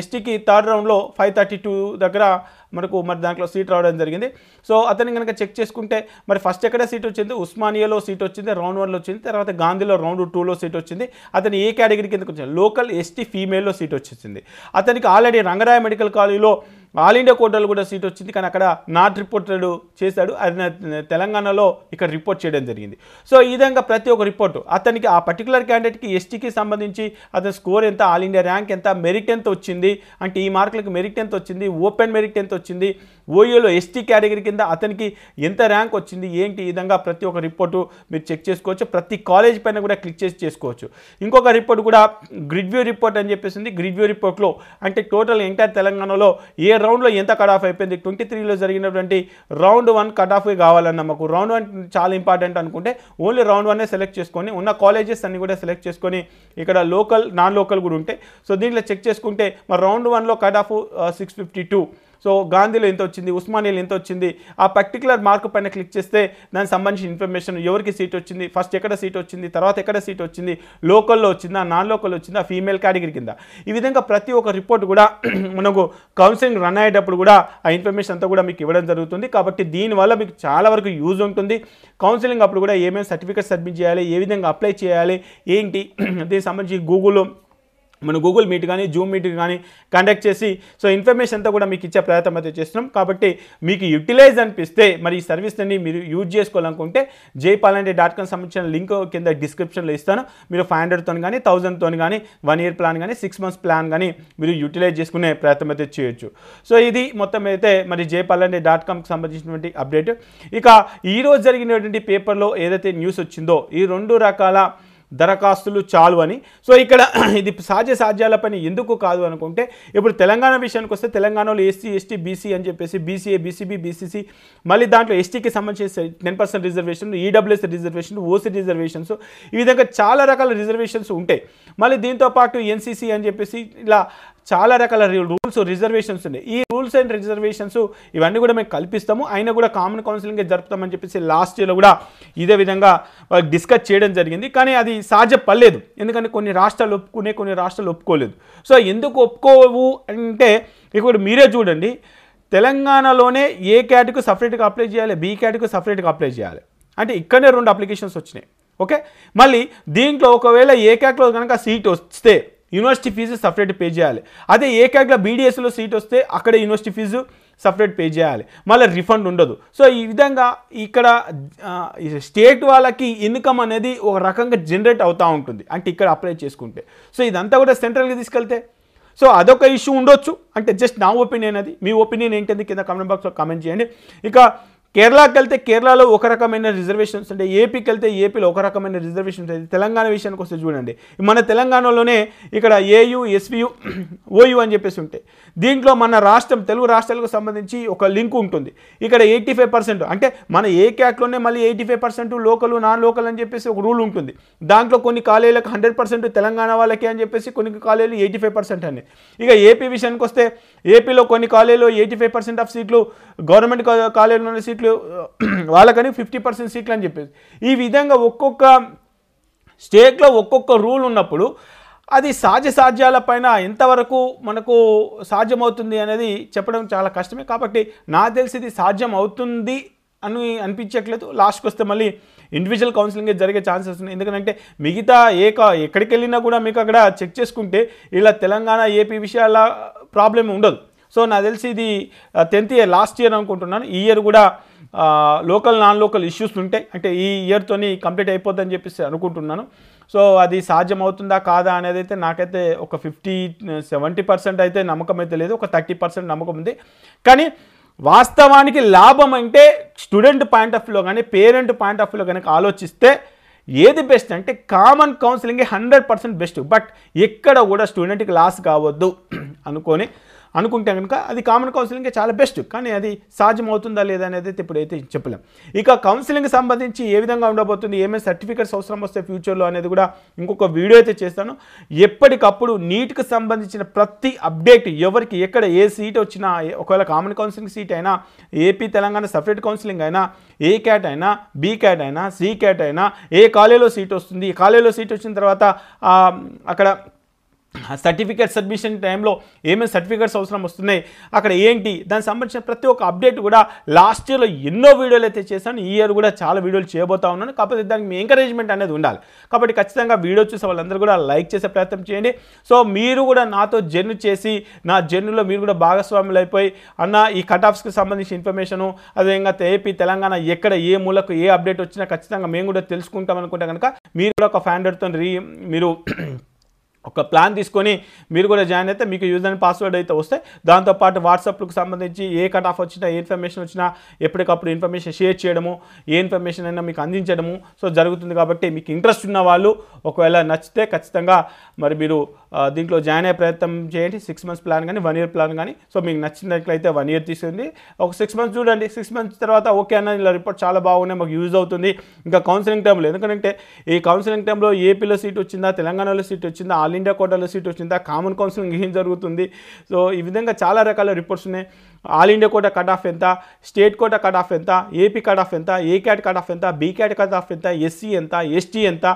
ఎస్టీకి థర్డ్ రౌండ్లో 532 దగ్గర మనకు మరి దాంట్లో సీట్ రావడం జరిగింది. సో అతన్ని కనుక చెక్ చేసుకుంటే మరి ఫస్ట్ ఎక్కడ సీట్ వచ్చింది, ఉస్మానియాలో సీట్ వచ్చింది, రౌండ్ 1లో వచ్చింది. తర్వాత గాంధీలో రౌండ్ 2లో సీట్ వచ్చింది. అతను ఏ కేటగిరీ కిందకు వచ్చింది, లోకల్ ఎస్టీ ఫీమేల్లో సీట్ వచ్చింది. అతనికి ఆల్రెడీ రంగరాయ మెడికల్ కాలేజీలో ఆల్ ఇండియా కోటాలో కూడా సీట్ వచ్చింది, కానీ అక్కడ నాట్ రిపోర్టెడ్ చేశాడు. అది తెలంగాణలో ఇక్కడ రిపోర్ట్ చేయడం జరిగింది. సో ఈ విధంగా ప్రతి ఒక్క రిపోర్టు అతనికి ఆ పర్టికులర్ క్యాండిడేట్కి ఎస్టీకి సంబంధించి అతని స్కోర్ ఎంత, ఆల్ ఇండియా ర్యాంక్ ఎంత, మెరిట్ ఎంత వచ్చింది, అంటే ఈ మార్కులకు మెరిట్ ఎంత వచ్చింది, ఓపెన్ మెరిట్ ఎంత వచ్చింది, ఓయూలో ఎస్టీ కేటగిరీ కింద అతనికి ఎంత ర్యాంక్ వచ్చింది, ఏంటి, ఈ విధంగా ప్రతి ఒక్క రిపోర్టు మీరు చెక్ చేసుకోవచ్చు. ప్రతి కాలేజ్ పైన కూడా క్లిక్ చేసి చేసుకోవచ్చు. ఇంకొక రిపోర్ట్ కూడా గ్రిడ్ వ్యూ రిపోర్ట్ అని చెప్పేసింది. గ్రిడ్ వ్యూ రిపోర్ట్లో అంటే టోటల్ ఎంటైర్ తెలంగాణలో ఏ రౌండ్లో ఎంత కట్ ఆఫ్ అయిపోయింది, 23లో జరిగినటువంటి రౌండ్ 1 కట్ ఆఫ్ కావాలన్న మాకు రౌండ్ 1 చాలా ఇంపార్టెంట్ అనుకుంటే ఓన్లీ రౌండ్ 1 సెలెక్ట్ చేసుకొని ఉన్న కాలేజెస్ అన్ని కూడా సెలెక్ట్ చేసుకొని ఇక్కడ లోకల్ నాన్ లోకల్ కూడా ఉంటాయి. సో దీంట్లో చెక్ చేసుకుంటే మరి రౌండ్ 1లో కట్ ఆఫ్ 652. సో గాంధీలో ఎంత వచ్చింది, ఉస్మానియాలో ఎంత వచ్చింది, ఆ పర్టికులర్ మార్క్ పైన క్లిక్ చేస్తే దానికి సంబంధించిన ఇన్ఫర్మేషన్, ఎవరికి సీట్ వచ్చింది, ఫస్ట్ ఎక్కడ సీట్ వచ్చింది, తర్వాత ఎక్కడ సీట్ వచ్చింది, లోకల్లో వచ్చిందా, నాన్ లోకల్ వచ్చిందా, ఫీమేల్ కేటగిరీ కింద, ఈ విధంగా ప్రతి ఒక్క రిపోర్ట్ కూడా మనకు కౌన్సిలింగ్ రన్ అయ్యేటప్పుడు కూడా ఆ ఇన్ఫర్మేషన్ అంతా కూడా మీకు ఇవ్వడం జరుగుతుంది. కాబట్టి దీనివల్ల మీకు చాలా వరకు యూజ్ ఉంటుంది. కౌన్సిలింగ్ అప్పుడు కూడా ఏమేమి సర్టిఫికేట్ సబ్మిట్ చేయాలి, ఏ విధంగా అప్లై చేయాలి, ఏంటి, దీనికి సంబంధించి మనం గూగుల్ మీట్ కానీ జూమ్ మీట్ కానీ కండక్ట్ చేసి సో ఇన్ఫర్మేషన్ అంతా కూడా మీకు ఇచ్చే ప్రయత్నం అయితే చేస్తున్నాం. కాబట్టి మీకు యూటిలైజ్ అనిపిస్తే మరి ఈ సర్వీస్ని మీరు యూజ్ చేసుకోవాలనుకుంటే jaypalanre.com సంబంధించిన లింక్ కింద డిస్క్రిప్షన్లో ఇస్తాను. మీరు 500తో కానీ 1000తో కానీ 1 year ప్లాన్ కానీ 6 months ప్లాన్ కానీ మీరు యూటిలైజ్ చేసుకునే ప్రయత్నం అయితే చేయొచ్చు. సో ఇది మొత్తం అయితే మరి jaypalanre.comకి సంబంధించినటువంటి అప్డేట్. ఇక ఈరోజు జరిగినటువంటి పేపర్లో ఏదైతే న్యూస్ వచ్చిందో ఈ 2 రకాల దరఖాస్తులు చాలు అని. సో ఇక్కడ ఇది సాధ్యాల పని ఎందుకు కాదు అనుకుంటే, ఇప్పుడు తెలంగాణ విషయానికి వస్తే తెలంగాణలో ఎస్సీ ఎస్టీ బీసీ అని చెప్పేసి బీసీఏ బీసీబీ బీసీసీ, మళ్ళీ దాంట్లో ఎస్టీకి సంబంధించి 10% reservation, EWS reservation, OC reservations, ఈ విధంగా చాలా రకాల రిజర్వేషన్స్ ఉంటాయి. మళ్ళీ దీంతోపాటు ఎన్సీసీ అని చెప్పేసి ఇలా చాలా రకాల రూల్స్ రిజర్వేషన్స్ ఉన్నాయి. ఈ రూల్స్ అండ్ రిజర్వేషన్స్ ఇవన్నీ కూడా మేము కల్పిస్తాము, అయినా కూడా కామన్ కౌన్సిలింగ్ జరుపుతామని చెప్పేసి లాస్ట్ ఇయర్లో కూడా ఇదే విధంగా డిస్కస్ చేయడం జరిగింది. కానీ అది సాధ్యపడలేదు, ఎందుకంటే కొన్ని రాష్ట్రాలు ఒప్పుకునే, కొన్ని రాష్ట్రాలు ఒప్పుకోలేదు. సో ఎందుకు ఒప్పుకోవు అంటే ఇక్కడ మీరే చూడండి, తెలంగాణలోనే ఏ కేటగిరీకి సపరేట్గా అప్లై చేయాలి, బీ కేటగిరీకి సపరేట్గా అప్లై చేయాలి, అంటే ఇక్కడనే 2 అప్లికేషన్స్ వచ్చినాయి. ఓకే, మళ్ళీ దీంట్లో ఒకవేళ ఏ కేటగిరీలో కనుక సీట్ వస్తే యూనివర్సిటీ ఫీజు సపరేట్ పే చేయాలి. అదే ఏ కేటగిరీలో బీడీఎస్లో సీట్ వస్తే అక్కడ యూనివర్సిటీ ఫీజు సపరేట్ పే చేయాలి, మళ్ళీ రిఫండ్ ఉండదు. సో ఈ విధంగా ఇక్కడ స్టేట్ వాళ్ళకి ఇన్కమ్ అనేది ఒక రకంగా జనరేట్ అవుతూ ఉంటుంది, అంటే ఇక్కడ అప్లై చేసుకుంటే. సో ఇదంతా కూడా సెంట్రల్కి తీసుకెళ్తే సో అదొక ఇష్యూ ఉండొచ్చు. అంటే జస్ట్ నా ఒపీనియన్, అది మీ ఒపీనియన్ ఏంటంది కింద కామెంట్ బాక్స్లో కామెంట్ చేయండి. ఇక కేరళకి వెళ్తే కేరళలో ఒక రకమైన రిజర్వేషన్స్ ఉంటాయి, ఏపీకి వెళ్తే ఏపీలో ఒక రకమైన రిజర్వేషన్ ఉంటుంది. తెలంగాణ విషయానికి వస్తే చూడండి, మన తెలంగాణలోనే ఇక్కడ ఏయు ఎస్వియు ఓయు అని చెప్పేసి ఉంటాయి. దీంట్లో మన రాష్ట్రం తెలుగు రాష్ట్రాలకు సంబంధించి ఒక లింక్ ఉంటుంది. ఇక్కడ 85%, అంటే మన ఏ క్యాట్లోనే మళ్ళీ 85% లోకల్ నాన్ లోకల్ అని చెప్పేసి ఒక రూల్ ఉంటుంది. దాంట్లో కొన్ని కాలేజీలకు 100% తెలంగాణ వాళ్ళకి అని చెప్పేసి, కొన్ని కాలేజీలు 85% అని. ఇక ఏపీ విషయానికి వస్తే ఏపీలో కొన్ని కాలేజీలో 85% ఆఫ్ సీట్లు గవర్నమెంట్ కాలేజీలోని సీట్లు వాళ్ళకని 50% సీట్లు అని చెప్పేసి, ఈ విధంగా ఒక్కొక్క స్టేట్లో ఒక్కొక్క రూల్ ఉన్నప్పుడు అది సాధ్యాల పైన ఎంతవరకు మనకు సాధ్యమవుతుంది అనేది చెప్పడం చాలా కష్టమే. కాబట్టి నాకు తెలిసి ఇది సాధ్యం అవుతుంది అని అనిపించట్లేదు. లాస్ట్కి వస్తే మళ్ళీ ఇండివిజువల్ కౌన్సిలింగ్ జరిగే ఛాన్సెస్ ఉన్నాయి. ఎందుకంటే మిగతా ఎక్కడికి వెళ్ళినా కూడా మీకు అక్కడ చెక్ చేసుకుంటే ఇలా తెలంగాణ ఏపీ విషయాల ప్రాబ్లం ఉండదు. సో నాకు తెలిసి ఇది 10th year లాస్ట్ ఇయర్ అనుకుంటున్నాను. ఈ ఇయర్ కూడా లోకల్ నాన్ లోకల్ ఇష్యూస్ ఉంటాయి, అంటే ఈ ఇయర్తోని కంప్లీట్ అయిపోద్దని చెప్పేసి అనుకుంటున్నాను. సో అది సాధ్యం అవుతుందా కాదా అనేది అయితే నాకైతే ఒక 50-70% అయితే నమ్మకం అయితే లేదు, ఒక 30% నమ్మకం ఉంది. కానీ వాస్తవానికి లాభం అంటే స్టూడెంట్ పాయింట్ ఆఫ్ వ్యూలో కానీ పేరెంట్ పాయింట్ ఆఫ్ వ్యూలో కనుక ఆలోచిస్తే ఏది బెస్ట్ అంటే కామన్ కౌన్సిలింగే 100% బెస్ట్. బట్ ఎక్కడ కూడా స్టూడెంట్కి లాస్ కావద్దు అనుకొని అనుకుంటే కనుక అది కామన్ కౌన్సిలింగ్ చాలా బెస్ట్. కానీ అది సాధ్యమవుతుందా లేదా అనేది ఇప్పుడైతే చెప్పలేం. ఇక కౌన్సిలింగ్ సంబంధించి ఏ విధంగా ఉండబోతుంది, ఏమేమి సర్టిఫికేట్స్ అవసరం వస్తే ఫ్యూచర్లో అనేది కూడా ఇంకొక వీడియో అయితే చేస్తాను. ఎప్పటికప్పుడు నీట్కి సంబంధించిన ప్రతి అప్డేట్, ఎవరికి ఎక్కడ ఏ సీట్ వచ్చినా, ఒకవేళ కామన్ కౌన్సిలింగ్ సీట్ అయినా, ఏపీ తెలంగాణ సపరేట్ కౌన్సిలింగ్ అయినా, ఏ క్యాట్ అయినా, బీ క్యాట్ అయినా, సి క్యాట్ అయినా, ఏ కాలేజీలో సీట్ వస్తుంది, ఈ కాలేజీలో సీట్ వచ్చిన తర్వాత అక్కడ సర్టిఫికేట్ సబ్మిషన్ టైంలో ఏమేమి సర్టిఫికేట్స్ అవసరం వస్తున్నాయి, అక్కడ ఏంటి, దానికి సంబంధించిన ప్రతి ఒక్క అప్డేట్ కూడా లాస్ట్ ఇయర్లో ఎన్నో వీడియోలు అయితే చేశాను. ఈ ఇయర్ కూడా చాలా వీడియోలు చేయబోతా ఉన్నాను. కాకపోతే దానికి మీ ఎంకరేజ్మెంట్ అనేది ఉండాలి. కాబట్టి ఖచ్చితంగా వీడియో చూసే వాళ్ళందరూ కూడా లైక్ చేసే ప్రయత్నం చేయండి. సో మీరు కూడా నాతో జర్నీ చేసి, నా జర్నీలో మీరు కూడా భాగస్వాములు అయిపోయి, అన్న ఈ కట్ ఆఫ్స్కి సంబంధించిన ఇన్ఫర్మేషను, అదేవిధంగా ఏపీ తెలంగాణ ఎక్కడ ఏ మూలకు ఏ అప్డేట్ వచ్చినా ఖచ్చితంగా మేము కూడా తెలుసుకుంటాం అనుకుంటే కనుక మీరు కూడా ఒక ఫ్యాండర్తో మీరు ఒక ప్లాన్ తీసుకొని మీరు కూడా జాయిన్ అయితే మీకు యూజర్ అండ్ పాస్వర్డ్ అయితే వస్తాయి. దాంతోపాటు వాట్సాప్లకు సంబంధించి ఏ కట్ ఆఫ్ వచ్చినా, ఏ ఇన్ఫర్మేషన్ వచ్చినా ఎప్పటికప్పుడు ఇన్ఫర్మేషన్ షేర్ చేయడము, ఏ ఇన్ఫర్మేషన్ అయినా మీకు అందించడము సో జరుగుతుంది. కాబట్టి మీకు ఇంట్రెస్ట్ ఉన్న వాళ్ళు ఒకవేళ నచ్చితే ఖచ్చితంగా మరి మీరు దీంట్లో జాయిన్ అయ్యే ప్రయత్నం చేయండి. 6 months ప్లాన్ కానీ 1 year ప్లాన్ కానీ. సో మీకు నచ్చినట్లయితే 1 year తీసుకుంది, ఒక 6 months చూడండి. 6 months తర్వాత ఓకే అన్న ఇలా రిపోర్ట్ చాలా బాగున్నాయి, మాకు యూజ్ అవుతుంది ఇంకా కౌన్సిలింగ్ టైంలో. ఎందుకంటే ఈ కౌన్సిలింగ్ టైంలో ఏపీలో సీట్ వచ్చిందా, తెలంగాణలో సీట్ వచ్చిందా, ఆల్ ఇండియా కోటాలో సీట్ వచ్చిందా, కామన్ కౌన్సిలింగ్ ఏం జరుగుతుంది, సో ఈ విధంగా చాలా రకాల రిపోర్ట్స్ ఉన్నాయి. All India quota cut off ఎంత, స్టేట్ కోటా కట్ ఆఫ్ ఎంత, ఏపీ కట్ ఆఫ్ ఎంత, ఏ క్యాట్ కట్ ఆఫ్ ఎంత, బీ క్యాట్ కట్ ఆఫ్ ఎంత, ఎస్సీ ఎంత, ఎస్టీ ఎంత,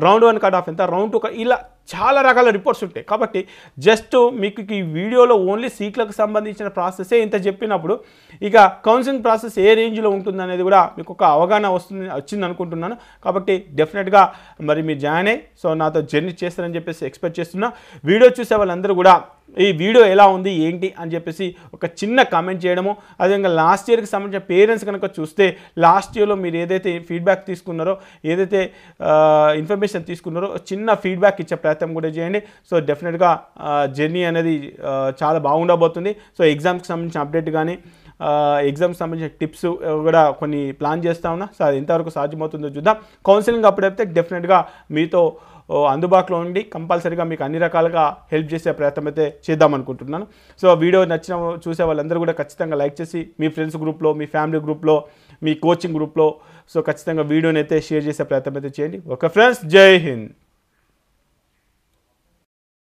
రౌండ్ 1 కట్ ఆఫ్ ఎంత, రౌండ్ 2 ఇలా చాలా రకాల రిపోర్ట్స్ ఉంటాయి. కాబట్టి జస్ట్ మీకు ఈ వీడియోలో ఓన్లీ సీట్లకు సంబంధించిన ప్రాసెసే ఇంత చెప్పినప్పుడు ఇక కౌన్సిలింగ్ ప్రాసెస్ ఏ రేంజ్లో ఉంటుంది అనేది కూడా మీకు ఒక అవగాహన వచ్చింది అనుకుంటున్నాను. కాబట్టి డెఫినెట్గా మరి మీరు జాయిన్ అయ్యి సో నాతో జర్నీ చేస్తారని చెప్పేసి ఎక్స్పెక్ట్ చేస్తున్నా. వీడియో చూసే వాళ్ళందరూ కూడా ఈ వీడియో ఎలా ఉంది ఏంటి అని చెప్పేసి ఒక చిన్న కామెంట్ చేయడము, అదేవిధంగా లాస్ట్ ఇయర్కి సంబంధించిన పేరెంట్స్ కనుక చూస్తే లాస్ట్ ఇయర్లో మీరు ఏదైతే ఫీడ్బ్యాక్ తీసుకున్నారో, ఏదైతే ఇన్ఫర్మేషన్ తీసుకున్నారో చిన్న ఫీడ్బ్యాక్ ఇచ్చే ప్రయత్నం కూడా చేయండి. సో డెఫినెట్గా జర్నీ అనేది చాలా బాగుండబోతుంది. సో ఎగ్జామ్స్కి సంబంధించిన అప్డేట్ కానీ, ఎగ్జామ్కి సంబంధించిన టిప్స్ కూడా కొన్ని ప్లాన్ చేస్తూ ఉన్నా. సో అది ఎంతవరకు సాధ్యమవుతుందో చూద్దాం. కౌన్సిలింగ్ అప్పుడైతే డెఫినెట్గా మీతో అందుబాటులో ఉండి కంపల్సరీగా మీకు అన్ని రకాలుగా హెల్ప్ చేసే ప్రయత్నం అయితే చేద్దాం అనుకుంటున్నాను. సో వీడియో నచ్చిన చూసే వాళ్ళందరూ కూడా ఖచ్చితంగా లైక్ చేసి మీ ఫ్రెండ్స్ గ్రూప్లో, మీ ఫ్యామిలీ గ్రూప్లో, మీ కోచింగ్ గ్రూప్లో సో ఖచ్చితంగా వీడియోని అయితే షేర్ చేసే ప్రయత్నం అయితే చేయండి. ఓకే ఫ్రెండ్స్, జై హింద్.